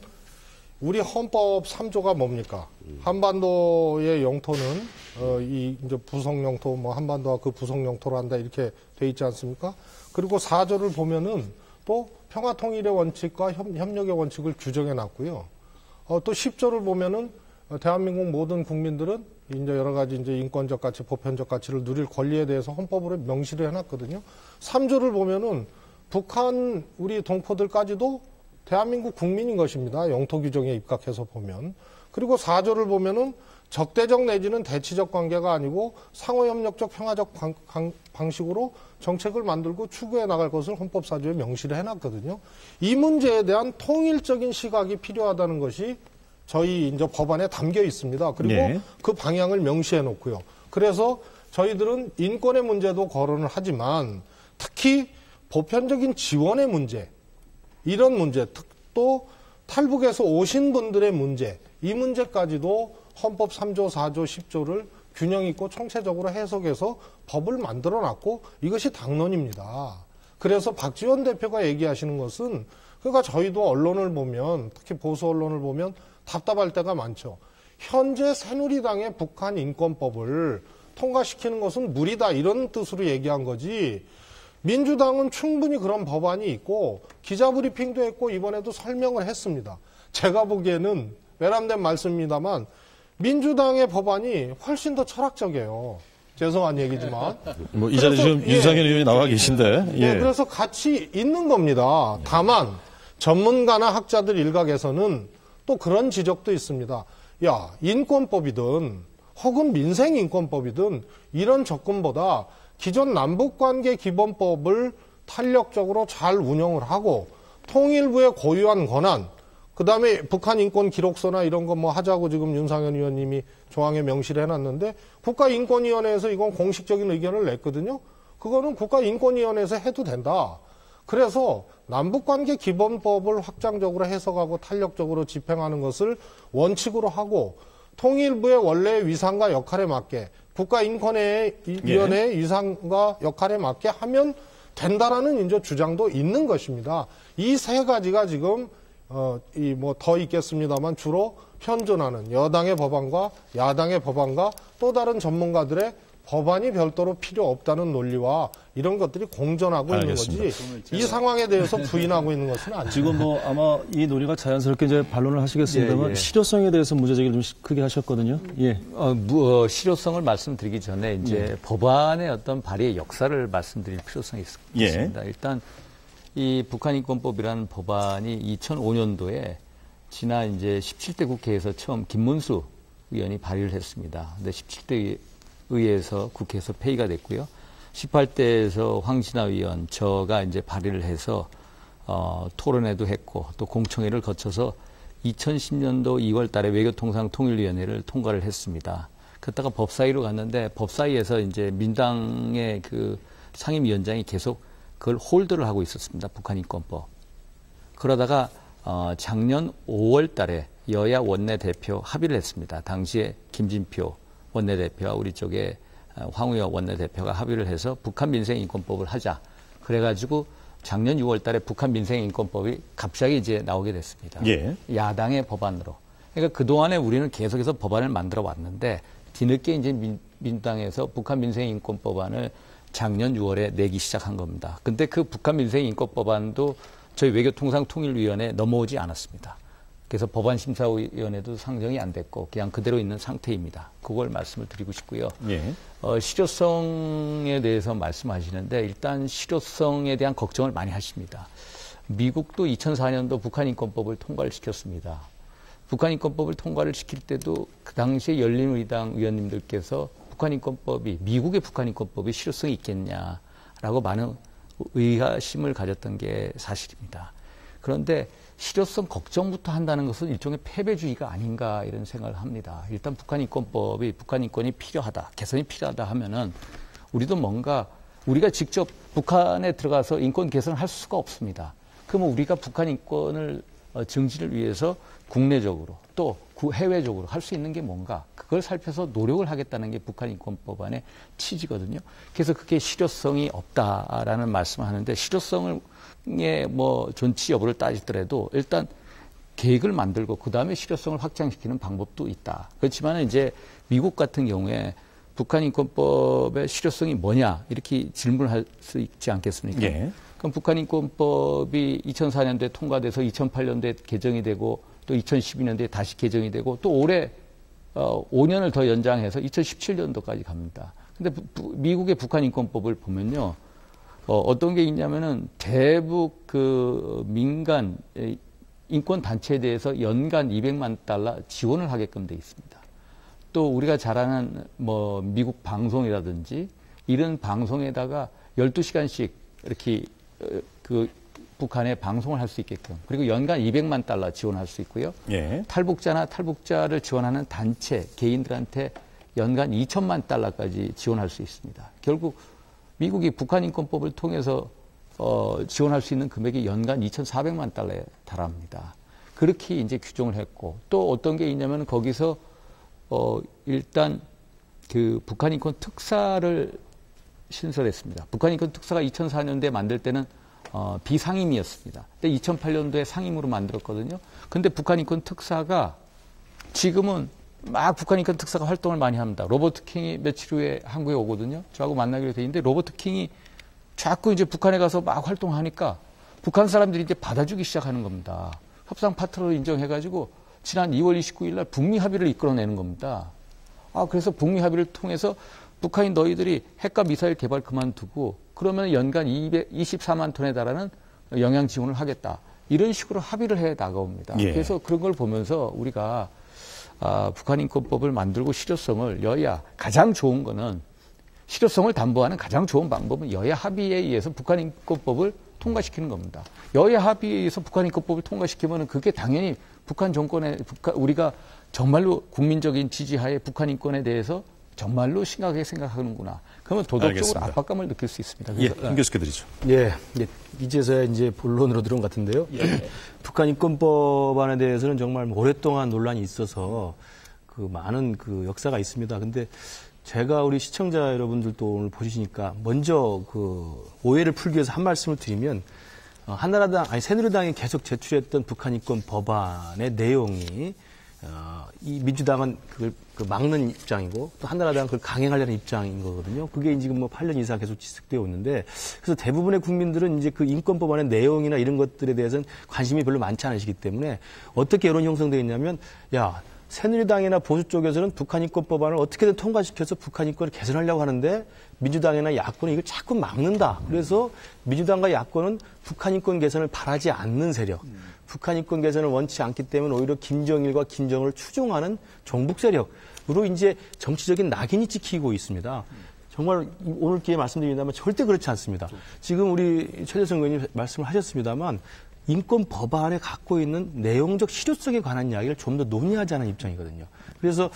우리 헌법 3조가 뭡니까? 한반도의 영토는 이제 부속 영토, 뭐 한반도와 그 부속 영토로 한다 이렇게 돼 있지 않습니까? 그리고 4조를 보면은 또 평화 통일의 원칙과 협력의 원칙을 규정해 놨고요. 또 10조를 보면은 대한민국 모든 국민들은 이제 여러 가지 이제 인권적 가치, 보편적 가치를 누릴 권리에 대해서 헌법으로 명시를 해 놨거든요. 3조를 보면은 북한 우리 동포들까지도 대한민국 국민인 것입니다. 영토 규정에 입각해서 보면. 그리고 4조를 보면은 적대적 내지는 대치적 관계가 아니고 상호협력적 평화적 방식으로 정책을 만들고 추구해 나갈 것을 헌법 4조에 명시를 해놨거든요. 이 문제에 대한 통일적인 시각이 필요하다는 것이 저희 이제 법안에 담겨 있습니다. 그리고 네. 그 방향을 명시해 놓고요. 그래서 저희들은 인권의 문제도 거론을 하지만 특히 보편적인 지원의 문제, 이런 문제, 또 탈북에서 오신 분들의 문제, 이 문제까지도 헌법 3조, 4조, 10조를 균형 있고 총체적으로 해석해서 법을 만들어놨고 이것이 당론입니다. 그래서 박지원 대표가 얘기하시는 것은 그러니까 저희도 언론을 보면 특히 보수 언론을 보면 답답할 때가 많죠. 현재 새누리당의 북한 인권법을 통과시키는 것은 무리다 이런 뜻으로 얘기한 거지 민주당은 충분히 그런 법안이 있고 기자브리핑도 했고 이번에도 설명을 했습니다. 제가 보기에는 외람된 말씀입니다만 민주당의 법안이 훨씬 더 철학적이에요. 죄송한 얘기지만. 뭐 이 자리에 지금 윤상현 의원이 나와 계신데. 예. 그래서 같이 있는 겁니다. 다만 전문가나 학자들 일각에서는 또 그런 지적도 있습니다. 야, 인권법이든 혹은 민생인권법이든 이런 접근보다 기존 남북관계 기본법을 탄력적으로 잘 운영을 하고 통일부의 고유한 권한, 그 다음에 북한 인권 기록서나 이런 거 뭐 하자고 지금 윤상현 의원님이 조항에 명시를 해놨는데 국가인권위원회에서 이건 공식적인 의견을 냈거든요. 그거는 국가인권위원회에서 해도 된다. 그래서 남북관계 기본법을 확장적으로 해석하고 탄력적으로 집행하는 것을 원칙으로 하고 통일부의 원래의 위상과 역할에 맞게 국가인권위원회의 위상과 역할에 맞게 하면 된다라는 이제 주장도 있는 것입니다. 이 세 가지가 지금 더 있겠습니다만 주로 현존하는 여당의 법안과 야당의 법안과 또 다른 전문가들의 법안이 별도로 필요 없다는 논리와 이런 것들이 공존하고 알겠습니다. 있는 거지 이 상황에 대해서 부인하고 있는 것은 아닙니다. 지금 아마 이 논의가 자연스럽게 이제 반론을 하시겠습니다만 실효성에 대해서 문제 제기를 좀 크게 하셨거든요. 예. 실효성을 말씀드리기 전에 이제 법안의 어떤 발의의 역사를 말씀드릴 필요성이 있습니다. 일단 이 북한인권법이라는 법안이 2005년도에 지난 이제 17대 국회에서 처음 김문수 의원이 발의를 했습니다. 근데 17대 의회에서 국회에서 폐의가 됐고요. 18대에서 황진아 의원, 저가 이제 발의를 해서 토론회도 했고 또 공청회를 거쳐서 2010년도 2월 달에 외교통상통일위원회를 통과를 했습니다. 그러다가 법사위로 갔는데 법사위에서 이제 민당의 그 상임위원장이 계속 그걸 홀드를 하고 있었습니다. 북한인권법. 그러다가 작년 5월 달에 여야 원내대표 합의를 했습니다. 당시에 김진표 원내대표와 우리 쪽에 황우여 원내대표가 합의를 해서 북한민생인권법을 하자. 그래가지고 작년 6월 달에 북한민생인권법이 갑자기 이제 나오게 됐습니다. 예. 야당의 법안으로. 그러니까 그동안에 우리는 계속해서 법안을 만들어 왔는데 뒤늦게 이제 민당에서 북한민생인권법안을 작년 6월에 내기 시작한 겁니다. 근데 그 북한민생인권법안도 저희 외교통상통일위원회에 넘어오지 않았습니다. 그래서 법안심사위원회도 상정이 안 됐고 그냥 그대로 있는 상태입니다. 그걸 말씀을 드리고 싶고요. 예. 실효성에 대해서 말씀하시는데 일단 실효성에 대한 걱정을 많이 하십니다. 미국도 2004년도 북한인권법을 통과를 시켰습니다. 북한인권법을 통과를 시킬 때도 그 당시에 열린의당 의원님들께서 미국의 북한인권법이 실효성이 있겠냐라고 많은 의아심을 가졌던 게 사실입니다. 그런데 실효성 걱정부터 한다는 것은 일종의 패배주의가 아닌가 이런 생각을 합니다. 일단 북한인권이 필요하다, 개선이 필요하다 하면은 우리도 뭔가 우리가 직접 북한에 들어가서 인권 개선을 할 수가 없습니다. 그러면 우리가 북한인권을 증진을 위해서 국내적으로 또 해외적으로 할 수 있는 게 뭔가 그걸 살펴서 노력을 하겠다는 게 북한인권법안의 취지거든요. 그래서 그게 실효성이 없다라는 말씀을 하는데 실효성의 존치 여부를 따지더라도 일단 계획을 만들고 그 다음에 실효성을 확장시키는 방법도 있다. 그렇지만 이제 미국 같은 경우에 북한인권법의 실효성이 뭐냐 이렇게 질문할 수 있지 않겠습니까? 예. 그럼 북한인권법이 2004년도에 통과돼서 2008년도에 개정이 되고 또 2012년도에 다시 개정이 되고 또 올해 5년을 더 연장해서 2017년도까지 갑니다. 근데 미국의 북한인권법을 보면요. 어떤 게 있냐면은 대북 그 민간 인권 단체에 대해서 연간 $200만 지원을 하게끔 돼 있습니다. 또 우리가 잘 아는 미국 방송이라든지 이런 방송에다가 12시간씩 이렇게 북한에 방송을 할 수 있게끔 그리고 연간 $200만 지원할 수 있고요. 예. 탈북자를 지원하는 단체 개인들한테 연간 $2,000만 지원할 수 있습니다. 결국 미국이 북한인권법을 통해서 지원할 수 있는 금액이 연간 $2,400만 달합니다. 그렇게 이제 규정을 했고 또 어떤 게 있냐면 거기서 일단 그 북한인권 특사를 신설했습니다. 북한인권 특사가 2004년도에 만들 때는 비상임이었습니다. 근데 2008년도에 상임으로 만들었거든요. 근데 북한인권 특사가 지금은 막 북한인권 특사가 활동을 많이 합니다. 로버트 킹이 며칠 후에 한국에 오거든요. 저하고 만나기로 돼 있는데 로버트 킹이 자꾸 이제 북한에 가서 막 활동하니까 북한 사람들이 이제 받아주기 시작하는 겁니다. 협상 파트너로 인정해가지고 지난 2월 29일 날 북미 합의를 이끌어내는 겁니다. 그래서 북미 합의를 통해서 북한이 너희들이 핵과 미사일 개발 그만두고 그러면 연간 24만 톤에 달하는 영양 지원을 하겠다. 이런 식으로 합의를 해 나가옵니다. 예. 그래서 그런 걸 보면서 우리가 북한인권법을 만들고 실효성을 가장 좋은 거는 실효성을 담보하는 가장 좋은 방법은 여야 합의에 의해서 북한인권법을 통과시키는 겁니다. 여야 합의에 의해서 북한인권법을 통과시키면 그게 당연히 북한 정권에 우리가 정말로 국민적인 지지하에 북한인권에 대해서 정말로 심각하게 생각하는구나. 그러면 도덕적으로 알겠습니다. 압박감을 느낄 수 있습니다. 예, 김 교수께 드리죠. 예, 이제서야 이제 본론으로 들어온 것 같은데요. 북한 인권법안에 대해서는 정말 오랫동안 논란이 있어서 그 많은 그 역사가 있습니다. 근데 제가 우리 시청자 여러분들도 오늘 보시니까 먼저 그 오해를 풀기 위해서 한 말씀을 드리면 새누리당이 계속 제출했던 북한 인권 법안의 내용이 이 민주당은 그걸 막는 입장이고 또 한나라당은 그걸 강행하려는 입장인 거거든요. 그게 지금 뭐 8년 이상 계속 지속되어 있는데 그래서 대부분의 국민들은 이제 그 인권 법안의 내용이나 이런 것들에 대해서는 관심이 별로 많지 않으시기 때문에 어떻게 여론이 형성되어 있냐면 새누리당이나 보수 쪽에서는 북한 인권 법안을 어떻게든 통과시켜서 북한 인권을 개선하려고 하는데 민주당이나 야권은 이걸 자꾸 막는다. 그래서 민주당과 야권은 북한 인권 개선을 바라지 않는 세력, 북한 인권 개선을 원치 않기 때문에 오히려 김정일과 김정은을 추종하는 종북 세력으로 이제 정치적인 낙인이 찍히고 있습니다. 정말 오늘 기회에 말씀드린다면 절대 그렇지 않습니다. 지금 우리 최재성 의원님 말씀을 하셨습니다만 인권 법안에 갖고 있는 내용적 실효성에 관한 이야기를 좀 더 논의하자는 입장이거든요. 그래서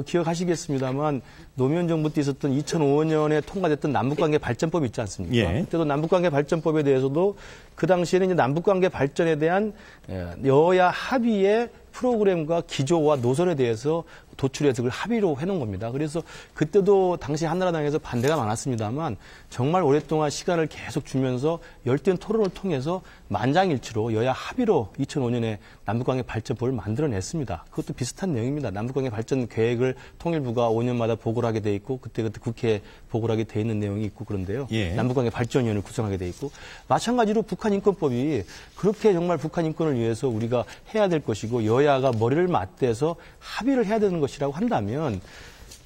기억하시겠습니다만 노무현 정부 때 있었던 2005년에 통과됐던 남북관계 발전법이 있지 않습니까? 예. 그때도 남북관계 발전법에 대해서도 그 당시에는 이제 남북관계 발전에 대한 여야 합의의 프로그램과 기조와 노선에 대해서 도출해서 그걸 합의로 해놓은 겁니다. 그래서 그때도 당시 한나라당에서 반대가 많았습니다만 정말 오랫동안 시간을 계속 주면서 열띤 토론을 통해서 만장일치로 여야 합의로 2005년에 남북관계 발전법을 만들어냈습니다. 그것도 비슷한 내용입니다. 남북관계 발전 계획을 통일부가 5년마다 보고를 하게 돼 있고 그때 국회에 보고를 하게 돼 있는 내용이 있고 그런데요. 예. 남북관계 발전위원회를 구성하게 돼 있고 마찬가지로 북한 인권법이 그렇게 정말 북한 인권을 위해서 우리가 해야 될 것이고 여야가 머리를 맞대서 합의를 해야 되는 것이라고 한다면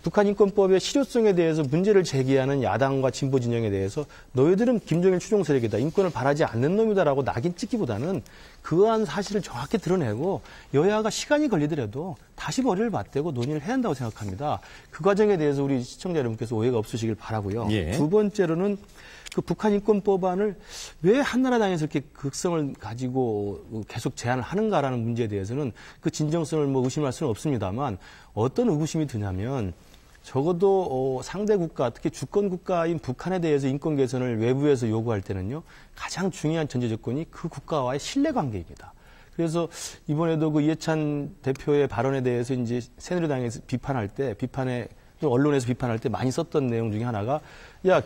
북한 인권법의 실효성에 대해서 문제를 제기하는 야당과 진보 진영에 대해서 너희들은 김정일 추종 세력이다. 인권을 바라지 않는 놈이다라고 낙인 찍기보다는 그러한 사실을 정확히 드러내고 여야가 시간이 걸리더라도 다시 머리를 맞대고 논의를 해야 한다고 생각합니다. 그 과정에 대해서 우리 시청자 여러분께서 오해가 없으시길 바라고요. 예. 두 번째로는 그 북한 인권법안을 왜 한나라당에서 이렇게 극성을 가지고 계속 제안을 하는가라는 문제에 대해서는 그 진정성을 뭐 의심할 수는 없습니다만 어떤 의구심이 드냐면 적어도 상대 국가, 특히 주권 국가인 북한에 대해서 인권 개선을 외부에서 요구할 때는요, 가장 중요한 전제 조건이 그 국가와의 신뢰관계입니다. 그래서 이번에도 그 이해찬 대표의 발언에 대해서 이제 새누리당에서 비판할 때, 또 언론에서 비판할 때 많이 썼던 내용 중에 하나가,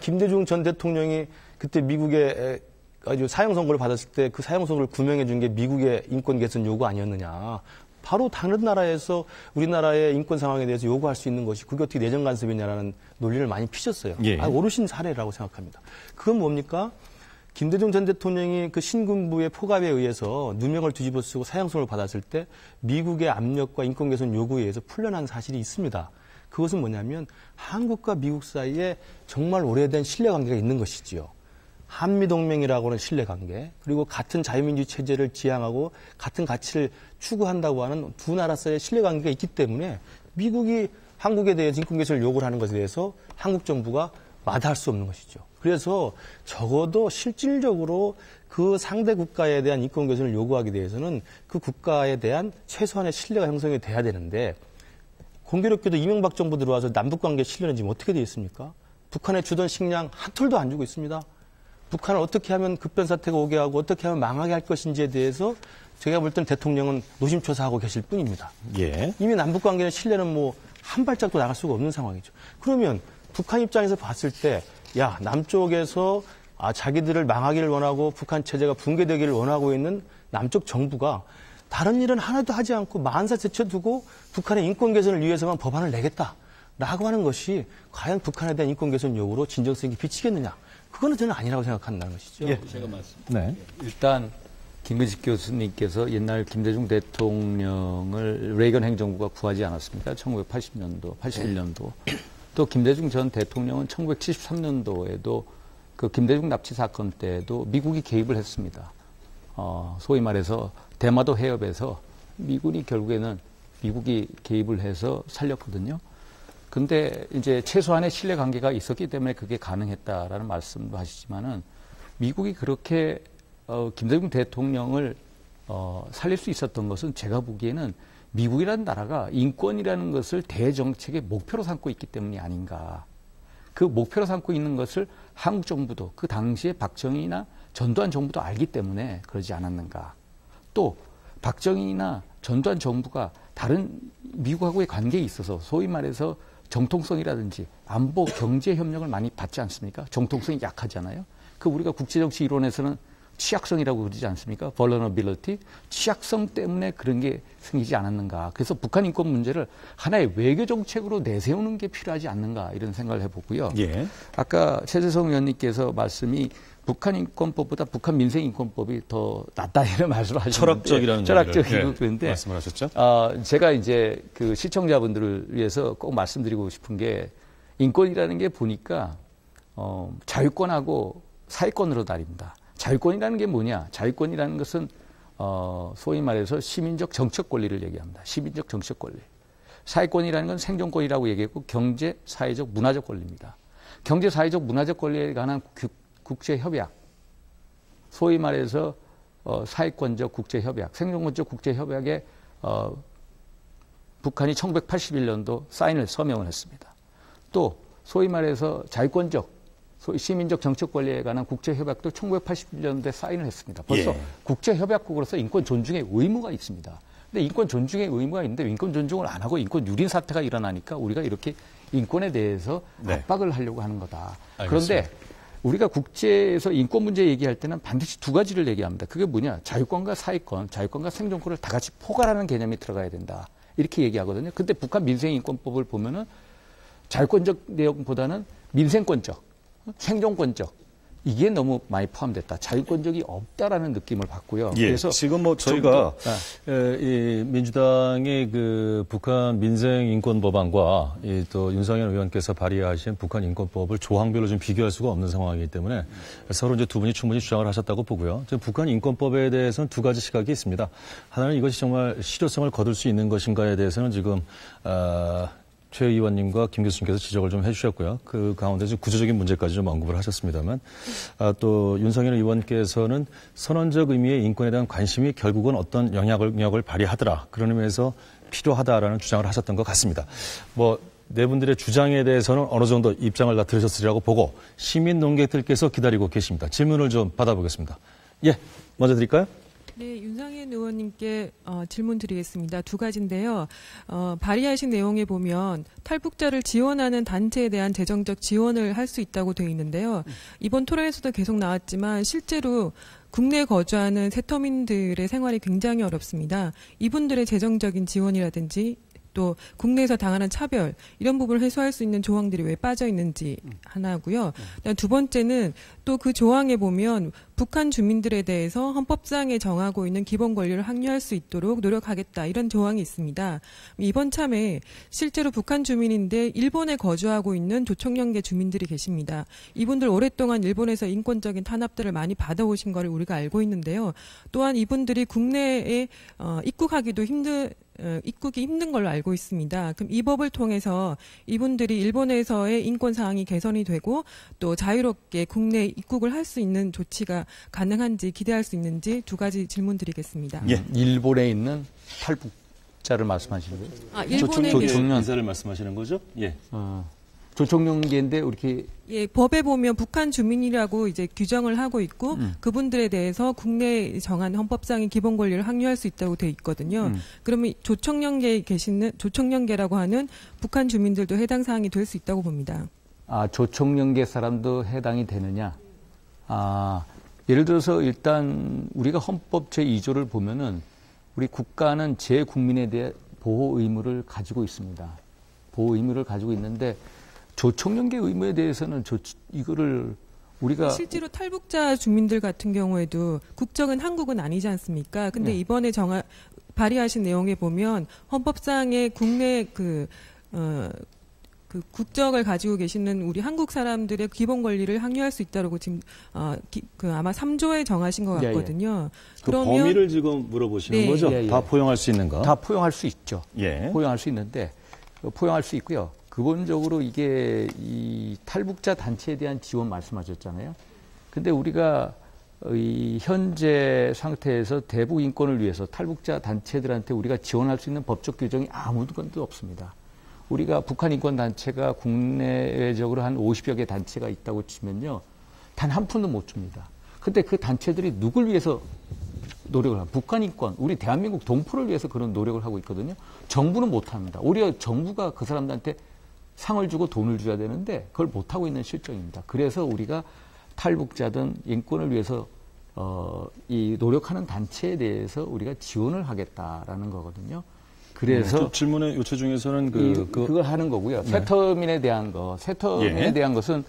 김대중 전 대통령이 그때 미국에 아주 사형 선고를 받았을 때 그 사형 선고를 구명해 준 게 미국의 인권 개선 요구 아니었느냐. 바로 다른 나라에서 우리나라의 인권 상황에 대해서 요구할 수 있는 것이 그게 어떻게 내정 간섭이냐라는 논리를 많이 피셨어요. 예. 오르신 사례라고 생각합니다. 그건 뭡니까? 김대중 전 대통령이 그 신군부의 포갑에 의해서 누명을 뒤집어 쓰고 사형선고를 받았을 때 미국의 압력과 인권 개선 요구에 의해서 풀려난 사실이 있습니다. 그것은 뭐냐면 한국과 미국 사이에 정말 오래된 신뢰관계가 있는 것이지요. 한미동맹이라고 하는 신뢰관계, 그리고 같은 자유민주주의 체제를 지향하고 같은 가치를 추구한다고 하는 두 나라 사이의 신뢰관계가 있기 때문에 미국이 한국에 대해서 인권 개선을 요구를 하는 것에 대해서 한국 정부가 마다할 수 없는 것이죠. 그래서 적어도 실질적으로 그 상대 국가에 대한 인권 개선을 요구하기 위해서는 그 국가에 대한 최소한의 신뢰가 형성이 돼야 되는데 공교롭게도 이명박 정부 들어와서 남북관계 신뢰는 지금 어떻게 되어 있습니까? 북한에 주던 식량 한 톨도 안 주고 있습니다. 북한을 어떻게 하면 급변사태가 오게 하고 어떻게 하면 망하게 할 것인지에 대해서 제가 볼 때는 대통령은 노심초사하고 계실 뿐입니다. 예. 이미 남북관계의 신뢰는 뭐 한 발짝도 나갈 수가 없는 상황이죠. 그러면 북한 입장에서 봤을 때 남쪽에서 자기들을 망하기를 원하고 북한 체제가 붕괴되기를 원하고 있는 남쪽 정부가 다른 일은 하나도 하지 않고 만사 제쳐두고 북한의 인권 개선을 위해서만 법안을 내겠다라고 하는 것이 과연 북한에 대한 인권 개선 요구로 진정성이 비치겠느냐. 그거는 저는 아니라고 생각한다는 것이죠. 예. 제가 말씀. 네. 일단 김근식 교수님께서 옛날 김대중 대통령을 레이건 행정부가 구하지 않았습니까? 1980년도, 81년도. 또 김대중 전 대통령은 1973년도에도 그 김대중 납치 사건 때도 미국이 개입을 했습니다. 소위 말해서 대마도 해협에서 미군이 결국에는 미국이 개입을 해서 살렸거든요. 근데 이제 최소한의 신뢰 관계가 있었기 때문에 그게 가능했다라는 말씀도 하시지만은 미국이 그렇게 김대중 대통령을 살릴 수 있었던 것은 제가 보기에는 미국이라는 나라가 인권이라는 것을 대정책의 목표로 삼고 있기 때문이 아닌가. 그 목표로 삼고 있는 것을 한국 정부도 그 당시에 박정희나 전두환 정부도 알기 때문에 그러지 않았는가. 또 박정희나 전두환 정부가 다른 미국하고의 관계에 있어서 소위 말해서 정통성이라든지 안보 경제 협력을 많이 받지 않습니까? 정통성이 약하잖아요. 그 우리가 국제정치 이론에서는 취약성이라고 그러지 않습니까? vulnerability. 취약성 때문에 그런 게 생기지 않았는가. 그래서 북한 인권 문제를 하나의 외교 정책으로 내세우는 게 필요하지 않는가 이런 생각을 해보고요. 예. 아까 최재성 의원님께서 말씀이 북한 인권법보다 북한 민생 인권법이 더 낫다 이런 말씀을 하셨는데 철학적이라는 철학적이고 그런데 말씀을 하셨죠. 제가 이제 그 시청자분들을 위해서 꼭 말씀드리고 싶은 게 인권이라는 게 보니까 자유권하고 사회권으로 나뉩니다. 자유권이라는 게 뭐냐? 자유권이라는 것은 소위 말해서 시민적 정책 권리를 얘기합니다. 시민적 정책 권리. 사회권이라는 건 생존권이라고 얘기했고 경제, 사회적, 문화적 권리입니다. 경제, 사회적, 문화적 권리에 관한 국제협약. 소위 말해서 사회권적 국제협약, 생존권적 국제협약에 북한이 1981년도 서명을 했습니다. 또 소위 말해서 자유권적 소위 시민적 정책 권리에 관한 국제협약도 1981년도에 사인을 했습니다. 벌써 예. 국제협약국으로서 인권 존중의 의무가 있습니다. 근데 인권 존중의 의무가 있는데 인권 존중을 안 하고 인권 유린 사태가 일어나니까 우리가 이렇게 인권에 대해서 압박을 하려고 하는 거다. 알겠습니다. 그런데 우리가 국제에서 인권 문제 얘기할 때는 반드시 두 가지를 얘기합니다. 그게 뭐냐? 자유권과 사회권, 자유권과 생존권을 다 같이 포괄하는 개념이 들어가야 된다. 이렇게 얘기하거든요. 근데 북한 민생인권법을 보면은 자유권적 내용보다는 민생권적, 생존권적 이게 너무 많이 포함됐다. 자유권적이 없다라는 느낌을 받고요. 예, 그래서 지금 뭐 저희가 이 민주당의 그 북한 민생 인권 법안과 또 윤상현 의원께서 발의하신 북한 인권법을 조항별로 좀 비교할 수가 없는 상황이기 때문에 서로 이제 두 분이 충분히 주장을 하셨다고 보고요. 지금 북한 인권법에 대해서는 두 가지 시각이 있습니다. 하나는 이것이 정말 실효성을 거둘 수 있는 것인가에 대해서는 지금 최 의원님과 김 교수님께서 지적을 좀 해주셨고요. 그 가운데 좀 구조적인 문제까지 좀 언급을 하셨습니다만, 또 윤석열 의원께서는 선언적 의미의 인권에 대한 관심이 결국은 어떤 영향력을 발휘하더라. 그런 의미에서 필요하다라는 주장을 하셨던 것 같습니다. 뭐 네 분들의 주장에 대해서는 어느 정도 입장을 다 들으셨으리라고 보고 시민 논객들께서 기다리고 계십니다. 질문을 좀 받아보겠습니다. 예, 먼저 드릴까요? 네, 윤상현 의원님께 질문 드리겠습니다. 두 가지인데요. 발의하신 내용에 보면 탈북자를 지원하는 단체에 대한 재정적 지원을 할 수 있다고 되어 있는데요. 이번 토론에서도 계속 나왔지만 실제로 국내에 거주하는 세터민들의 생활이 굉장히 어렵습니다. 이분들의 재정적인 지원이라든지 또 국내에서 당하는 차별 이런 부분을 해소할 수 있는 조항들이 왜 빠져 있는지 하나고요. 두 번째는 또 그 조항에 보면 북한 주민들에 대해서 헌법상에 정하고 있는 기본 권리를 확립할 수 있도록 노력하겠다 이런 조항이 있습니다. 이번 참에 실제로 북한 주민인데 일본에 거주하고 있는 조총련계 주민들이 계십니다. 이분들 오랫동안 일본에서 인권적인 탄압들을 많이 받아오신 것을 우리가 알고 있는데요. 또한 이분들이 국내에 입국하기도 입국이 힘든 걸로 알고 있습니다. 그럼 이 법을 통해서 이분들이 일본에서의 인권 사항이 개선이 되고 또 자유롭게 국내에 입국을 할 수 있는 조치가 가능한지 기대할 수 있는지 두 가지 질문 드리겠습니다. 예. 일본에 있는 탈북자를 말씀하시는 거예요? 일본에 조총련 인사를 말씀하시는 거죠? 예. 조총련계인데 이렇게 예, 법에 보면 북한 주민이라고 이제 규정을 하고 있고 그분들에 대해서 국내에 정한 헌법상의 기본 권리를 확립할 수 있다고 돼 있거든요. 그러면 조총련계에 계시는 조총련계라고 하는 북한 주민들도 해당 사항이 될 수 있다고 봅니다. 조총련계 사람도 해당이 되느냐? 예를 들어서 일단 우리가 헌법 제2조를 보면은 우리 국가는 제 국민에 대해 보호 의무를 가지고 있습니다. 보호 의무를 가지고 있는데 조총련계 의무에 대해서는 이거를 우리가 실제로 탈북자 주민들 같은 경우에도 국적은 한국은 아니지 않습니까? 근데 네. 이번에 발의하신 내용에 보면 헌법상의 국내 그 국적을 가지고 계시는 우리 한국 사람들의 기본 권리를 확립할 수 있다고 지금 아마 3조에 정하신 것 같거든요. 그 그러면 범위를 지금 물어보시는 네. 거죠? 다 포용할 수 있는가? 다 포용할 수 있죠. 예. 포용할 수 있는데 포용할 수 있고요. 기본적으로 이게 이 탈북자 단체에 대한 지원 말씀하셨잖아요. 근데 우리가 이 현재 상태에서 대북 인권을 위해서 탈북자 단체들한테 우리가 지원할 수 있는 법적 규정이 아무것도 없습니다. 우리가 북한 인권 단체가 국내외적으로 한 50여 개 단체가 있다고 치면요. 단 한 푼도 못 줍니다. 근데 그 단체들이 누굴 위해서 노력을 합니까? 북한 인권, 우리 대한민국 동포를 위해서 그런 노력을 하고 있거든요. 정부는 못 합니다. 오히려 정부가 그 사람들한테 상을 주고 돈을 줘야 되는데 그걸 못 하고 있는 실정입니다. 그래서 우리가 탈북자든 인권을 위해서 이 노력하는 단체에 대해서 우리가 지원을 하겠다라는 거거든요. 그래서 질문의 요체 중에서는 그걸 하는 거고요. 네. 세터민에 대한 대한 것은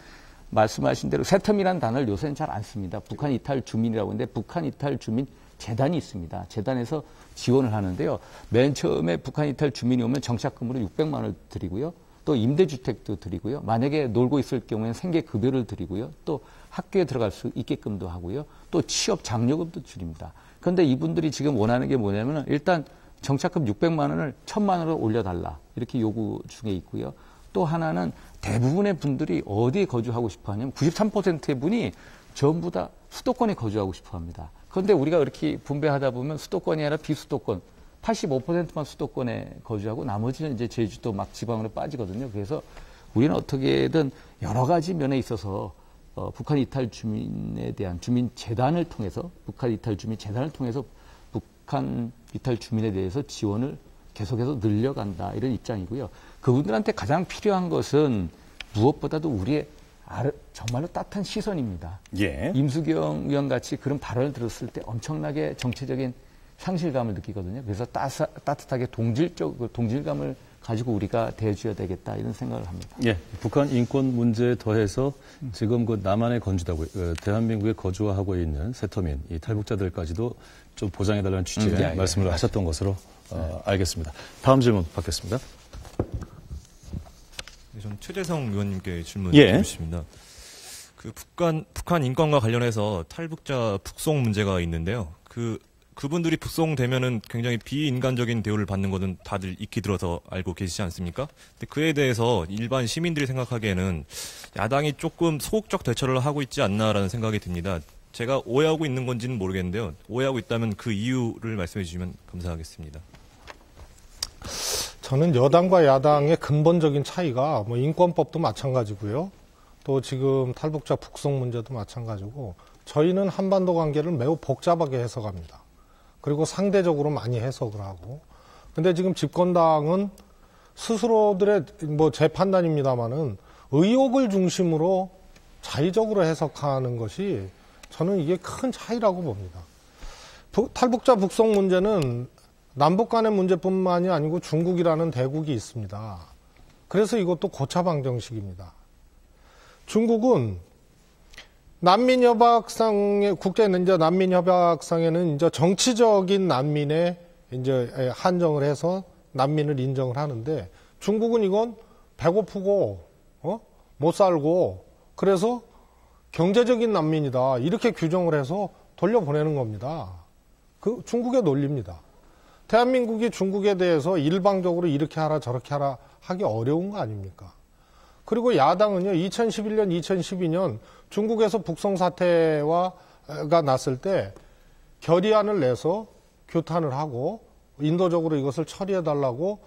말씀하신 대로 세터민이라는 단어를 요새는 잘 안 씁니다. 북한 이탈 주민이라고 하는데 북한 이탈 주민 재단이 있습니다. 재단에서 지원을 하는데요. 맨 처음에 북한 이탈 주민이 오면 정착금으로 600만 원을 드리고요. 또 임대주택도 드리고요. 만약에 놀고 있을 경우에는 생계급여를 드리고요. 또 학교에 들어갈 수 있게끔도 하고요. 또 취업 장려금도 드립니다. 그런데 이분들이 지금 원하는 게 뭐냐면 일단 정착금 600만 원을 1000만 원으로 올려달라. 이렇게 요구 중에 있고요. 또 하나는 대부분의 분들이 어디에 거주하고 싶어 하냐면 93%의 분이 전부 다 수도권에 거주하고 싶어 합니다. 그런데 우리가 이렇게 분배하다 보면 수도권이 아니라 비수도권 85%만 수도권에 거주하고 나머지는 이제 제주도 막 지방으로 빠지거든요. 그래서 우리는 어떻게든 여러 가지 면에 있어서 북한 이탈 주민에 대한 주민재단을 통해서 북한 이탈 주민재단을 통해서 북한 이탈 주민에 대해서 지원을 계속해서 늘려간다 이런 입장이고요. 그분들한테 가장 필요한 것은 무엇보다도 우리의 정말로 따뜻한 시선입니다. 예. 임수경 의원 같이 그런 발언을 들었을 때 엄청나게 정체적인 상실감을 느끼거든요. 그래서 따뜻하게 동질감을 가지고 우리가 대해줘야 되겠다 이런 생각을 합니다. 예, 북한 인권 문제에 더해서 지금 그 남한에 건주하고 대한민국에 거주하고 있는 세터민, 이 탈북자들까지도 좀 보장해달라는 취지의 말씀을 하셨던 것으로 알겠습니다. 다음 질문 받겠습니다. 네, 저는 최재성 의원님께 질문 드리겠습니다. 그 북한 인권과 관련해서 탈북자 북송 문제가 있는데요. 그분들이 북송되면은 굉장히 비인간적인 대우를 받는 것은 다들 익히 들어서 알고 계시지 않습니까? 근데 그에 대해서 일반 시민들이 생각하기에는 야당이 조금 소극적 대처를 하고 있지 않나라는 생각이 듭니다. 제가 오해하고 있는 건지는 모르겠는데요. 오해하고 있다면 그 이유를 말씀해 주시면 감사하겠습니다. 저는 여당과 야당의 근본적인 차이가 뭐 인권법도 마찬가지고요. 또 지금 탈북자 북송 문제도 마찬가지고 저희는 한반도 관계를 매우 복잡하게 해석합니다. 그리고 상대적으로 많이 해석을 하고. 근데 지금 집권당은 스스로들의 뭐 제 판단입니다만은 의혹을 중심으로 자의적으로 해석하는 것이 저는 이게 큰 차이라고 봅니다. 탈북자 북송 문제는 남북 간의 문제뿐만이 아니고 중국이라는 대국이 있습니다. 그래서 이것도 고차방정식입니다. 중국은 난민협약상의 이제 난민협약상에는 이제 정치적인 난민에 이제 한정을 해서 난민을 인정을 하는데 중국은 이건 배고프고 못 살고 그래서 경제적인 난민이다 이렇게 규정을 해서 돌려보내는 겁니다. 그 중국의 논리입니다. 대한민국이 중국에 대해서 일방적으로 이렇게 하라 저렇게 하라 하기 어려운 거 아닙니까? 그리고 야당은요, 2011년, 2012년 중국에서 북송 사태가 났을 때 결의안을 내서 규탄을 하고 인도적으로 이것을 처리해달라고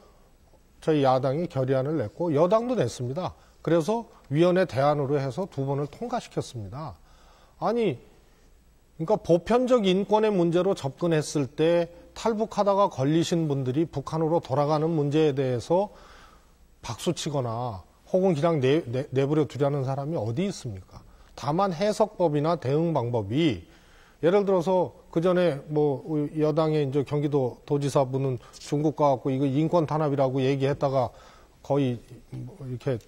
저희 야당이 결의안을 냈고 여당도 냈습니다. 그래서 위원회 대안으로 해서 2번을 통과시켰습니다. 아니, 그러니까 보편적 인권의 문제로 접근했을 때 탈북하다가 걸리신 분들이 북한으로 돌아가는 문제에 대해서 박수치거나 혹은 그냥 내버려 두려는 사람이 어디 있습니까? 다만 해석법이나 대응 방법이 예를 들어서 그 전에 뭐 여당의 이제 경기도 도지사분은 중국 가갖고 이거 인권 탄압이라고 얘기했다가 거의 이렇게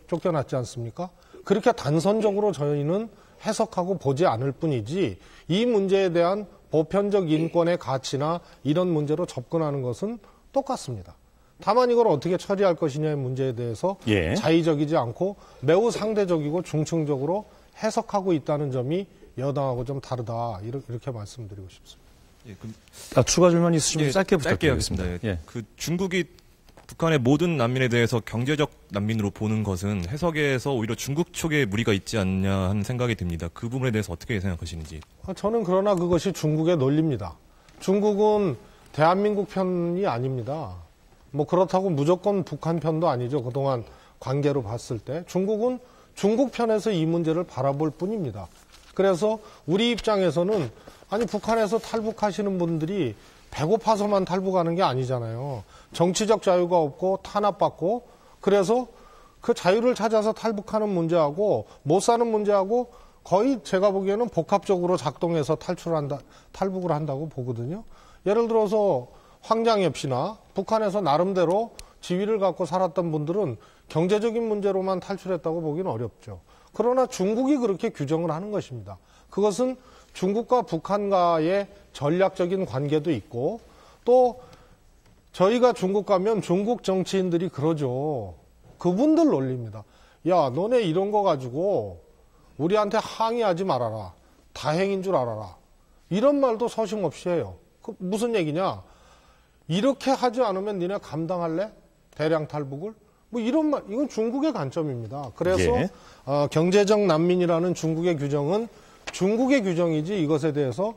쫓겨났지 않습니까? 그렇게 단선적으로 저희는 해석하고 보지 않을 뿐이지 이 문제에 대한 보편적 인권의 가치나 이런 문제로 접근하는 것은 똑같습니다. 다만 이걸 어떻게 처리할 것이냐의 문제에 대해서 자의적이지 않고 매우 상대적이고 중층적으로 해석하고 있다는 점이 여당하고 좀 다르다 이렇게 말씀드리고 싶습니다. 추가 질문 있으시면 짧게 부탁드리겠습니다. 그 중국이 북한의 모든 난민에 대해서 경제적 난민으로 보는 것은 해석에서 오히려 중국 쪽에 무리가 있지 않냐 하는 생각이 듭니다. 그 부분에 대해서 어떻게 생각하시는지. 저는 그러나 그것이 중국의 논리입니다. 중국은 대한민국 편이 아닙니다. 뭐 그렇다고 무조건 북한 편도 아니죠. 그동안 관계로 봤을 때. 중국은 중국 편에서 이 문제를 바라볼 뿐입니다. 그래서 우리 입장에서는 아니 북한에서 탈북하시는 분들이 배고파서만 탈북하는 게 아니잖아요. 정치적 자유가 없고 탄압받고 그래서 그 자유를 찾아서 탈북하는 문제하고 못 사는 문제하고 거의 제가 보기에는 복합적으로 작동해서 탈북을 한다고 보거든요. 예를 들어서 황장엽 씨나 북한에서 나름대로 지위를 갖고 살았던 분들은 경제적인 문제로만 탈출했다고 보기는 어렵죠. 그러나 중국이 그렇게 규정을 하는 것입니다. 그것은 중국과 북한과의 전략적인 관계도 있고 또 저희가 중국 가면 중국 정치인들이 그러죠. 그분들 논리입니다. 야, 너네 이런 거 가지고 우리한테 항의하지 말아라. 다행인 줄 알아라. 이런 말도 서슴없이 해요. 그 무슨 얘기냐? 이렇게 하지 않으면 니네 감당할래? 대량 탈북을? 뭐 이런 말, 이건 중국의 관점입니다. 그래서 예. 경제적 난민이라는 중국의 규정은 중국의 규정이지 이것에 대해서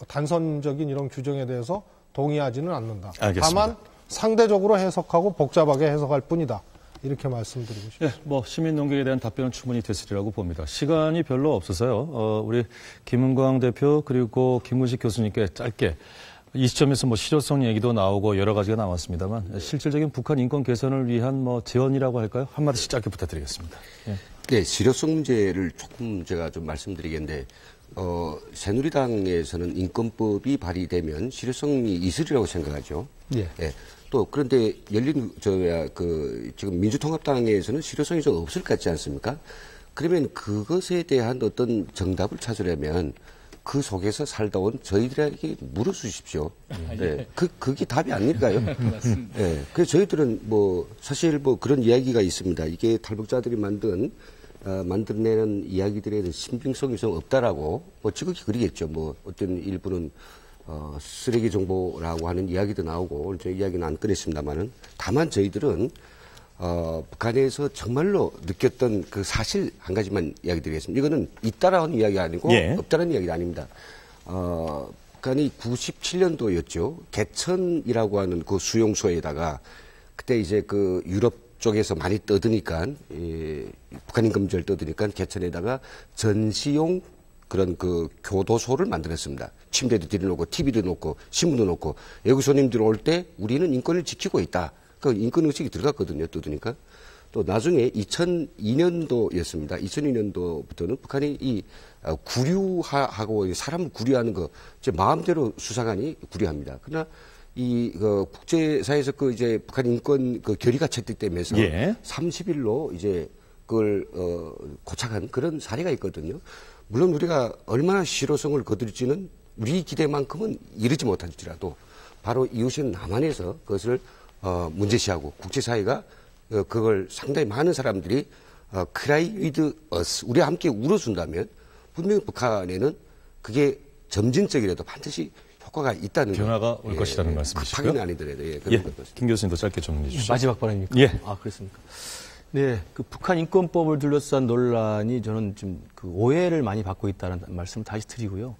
단선적인 이런 규정에 대해서 동의하지는 않는다. 알겠습니다. 다만 상대적으로 해석하고 복잡하게 해석할 뿐이다. 이렇게 말씀드리고 싶습니다. 네, 뭐 시민 농객에 대한 답변은 충분히 됐으리라고 봅니다. 시간이 별로 없어서요. 우리 김은광 대표 그리고 김근식 교수님께 짧게 이 시점에서 뭐 실효성 얘기도 나오고 여러 가지가 나왔습니다만 실질적인 북한 인권 개선을 위한 뭐 제언이라고 할까요? 한마디씩 짧게 부탁드리겠습니다. 예. 네, 실효성 문제를 조금 제가 좀 말씀드리겠는데, 새누리당에서는 인권법이 발의되면 실효성이 있으리라고 생각하죠. 예. 예. 또 그런데 지금 민주통합당에서는 실효성이 좀 없을 것 같지 않습니까? 그러면 그것에 대한 어떤 정답을 찾으려면 그 속에서 살다 온 저희들에게 물어주십시오. 네. 그게 답이 아닐까요? 맞습니다. 네. 그래서 저희들은 사실 그런 이야기가 있습니다. 이게 탈북자들이 만들어내는 이야기들에 신빙성이 좀 없다라고, 지극히 그러겠죠. 어떤 일부는, 쓰레기 정보라고 하는 이야기도 나오고, 저 이야기는 안 꺼냈습니다만은, 다만 저희들은, 북한에서 정말로 느꼈던 그 사실 한 가지만 이야기 드리겠습니다. 이거는 있다라는 이야기가 아니고 예. 없다라는 이야기가 아닙니다. 북한이 97년도였죠. 개천이라고 하는 그 수용소에다가 그때 이제 그 유럽 쪽에서 많이 떠드니까 북한 임금절 떠드니까 개천에다가 전시용 그런 그 교도소를 만들었습니다. 침대도 들여놓고 TV도 놓고 신문도 놓고 외국 손님들 올 때 우리는 인권을 지키고 있다. 그 인권 의식이 들어갔거든요. 뜯으니까. 또 나중에 2002년도였습니다. 2002년도부터는 북한이 이 구류하고 사람을 구류하는 거 제 마음대로 수사관이 구류합니다. 그러나 국제사회에서 이제 북한 인권 결의가 채택되면서 예. 30일로 이제 그걸 고착한 그런 사례가 있거든요. 물론 우리가 얼마나 실효성을 거둘지는 우리 기대만큼은 이르지 못할지라도 바로 이웃인 남한에서 그것을 문제시하고 국제사회가 그걸 상당히 많은 사람들이 cry with us, 우리와 함께 울어준다면 분명히 북한에는 그게 점진적이라도 반드시 효과가 있다는 변화가 올 것이라는 말씀이시고요. 파기는 아니더라도 김 교수님도 짧게 정리해 주시죠. 마지막 발언입니까? 예. 아, 그렇습니까? 네, 그 북한 인권법을 둘러싼 논란이 저는 좀 그 오해를 많이 받고 있다는 말씀을 다시 드리고요.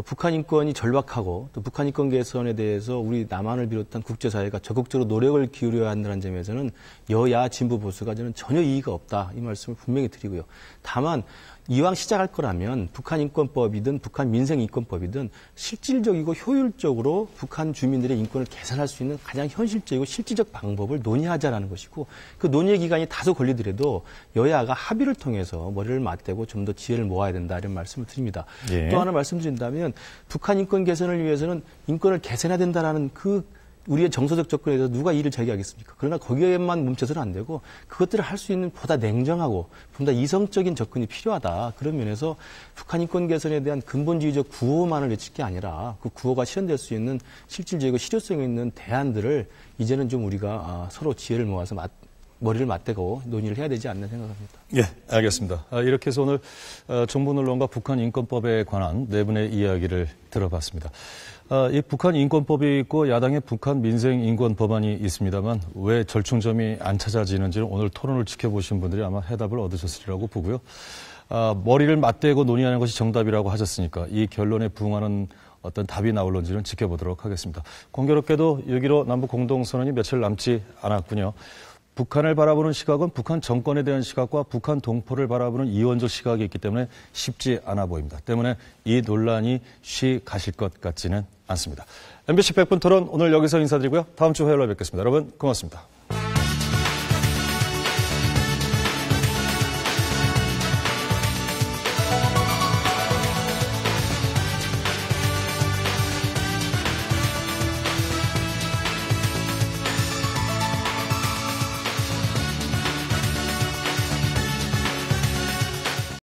북한 인권이 절박하고 또 북한 인권 개선에 대해서 우리 남한을 비롯한 국제사회가 적극적으로 노력을 기울여야 한다는 점에서는 여야 진보 보수가 저는 전혀 이의가 없다 이 말씀을 분명히 드리고요. 다만 이왕 시작할 거라면 북한 인권법이든 북한 민생 인권법이든 실질적이고 효율적으로 북한 주민들의 인권을 개선할 수 있는 가장 현실적이고 실질적 방법을 논의하자라는 것이고 그 논의 기간이 다소 걸리더라도 여야가 합의를 통해서 머리를 맞대고 좀 더 지혜를 모아야 된다 이런 말씀을 드립니다. 예. 또 하나 말씀드린다면 북한 인권 개선을 위해서는 인권을 개선해야 된다라는 우리의 정서적 접근에서 누가 이를 제기하겠습니까? 그러나 거기에만 멈춰서는 안 되고 그것들을 할 수 있는 보다 냉정하고 보다 이성적인 접근이 필요하다. 그런 면에서 북한 인권 개선에 대한 근본주의적 구호만을 외칠 게 아니라 그 구호가 실현될 수 있는 실질적이고 실효성 있는 대안들을 이제는 좀 우리가 서로 지혜를 모아서 머리를 맞대고 논의를 해야 되지 않나 생각합니다. 예, 알겠습니다. 이렇게 해서 오늘 정부논론과 북한 인권법에 관한 네 분의 이야기를 들어봤습니다. 이 북한 인권법이 있고 야당의 북한 민생 인권 법안이 있습니다만 왜 절충점이 안 찾아지는지는 오늘 토론을 지켜보신 분들이 아마 해답을 얻으셨으리라고 보고요. 머리를 맞대고 논의하는 것이 정답이라고 하셨으니까 이 결론에 부응하는 어떤 답이 나올런지는 지켜보도록 하겠습니다. 공교롭게도 6.15 남북 공동선언이 며칠 남지 않았군요. 북한을 바라보는 시각은 북한 정권에 대한 시각과 북한 동포를 바라보는 이원적 시각이 있기 때문에 쉽지 않아 보입니다. 때문에 이 논란이 쉬 가실 것 같지는 않습니다. MBC 100분 토론 오늘 여기서 인사드리고요. 다음 주 화요일에 뵙겠습니다. 여러분 고맙습니다.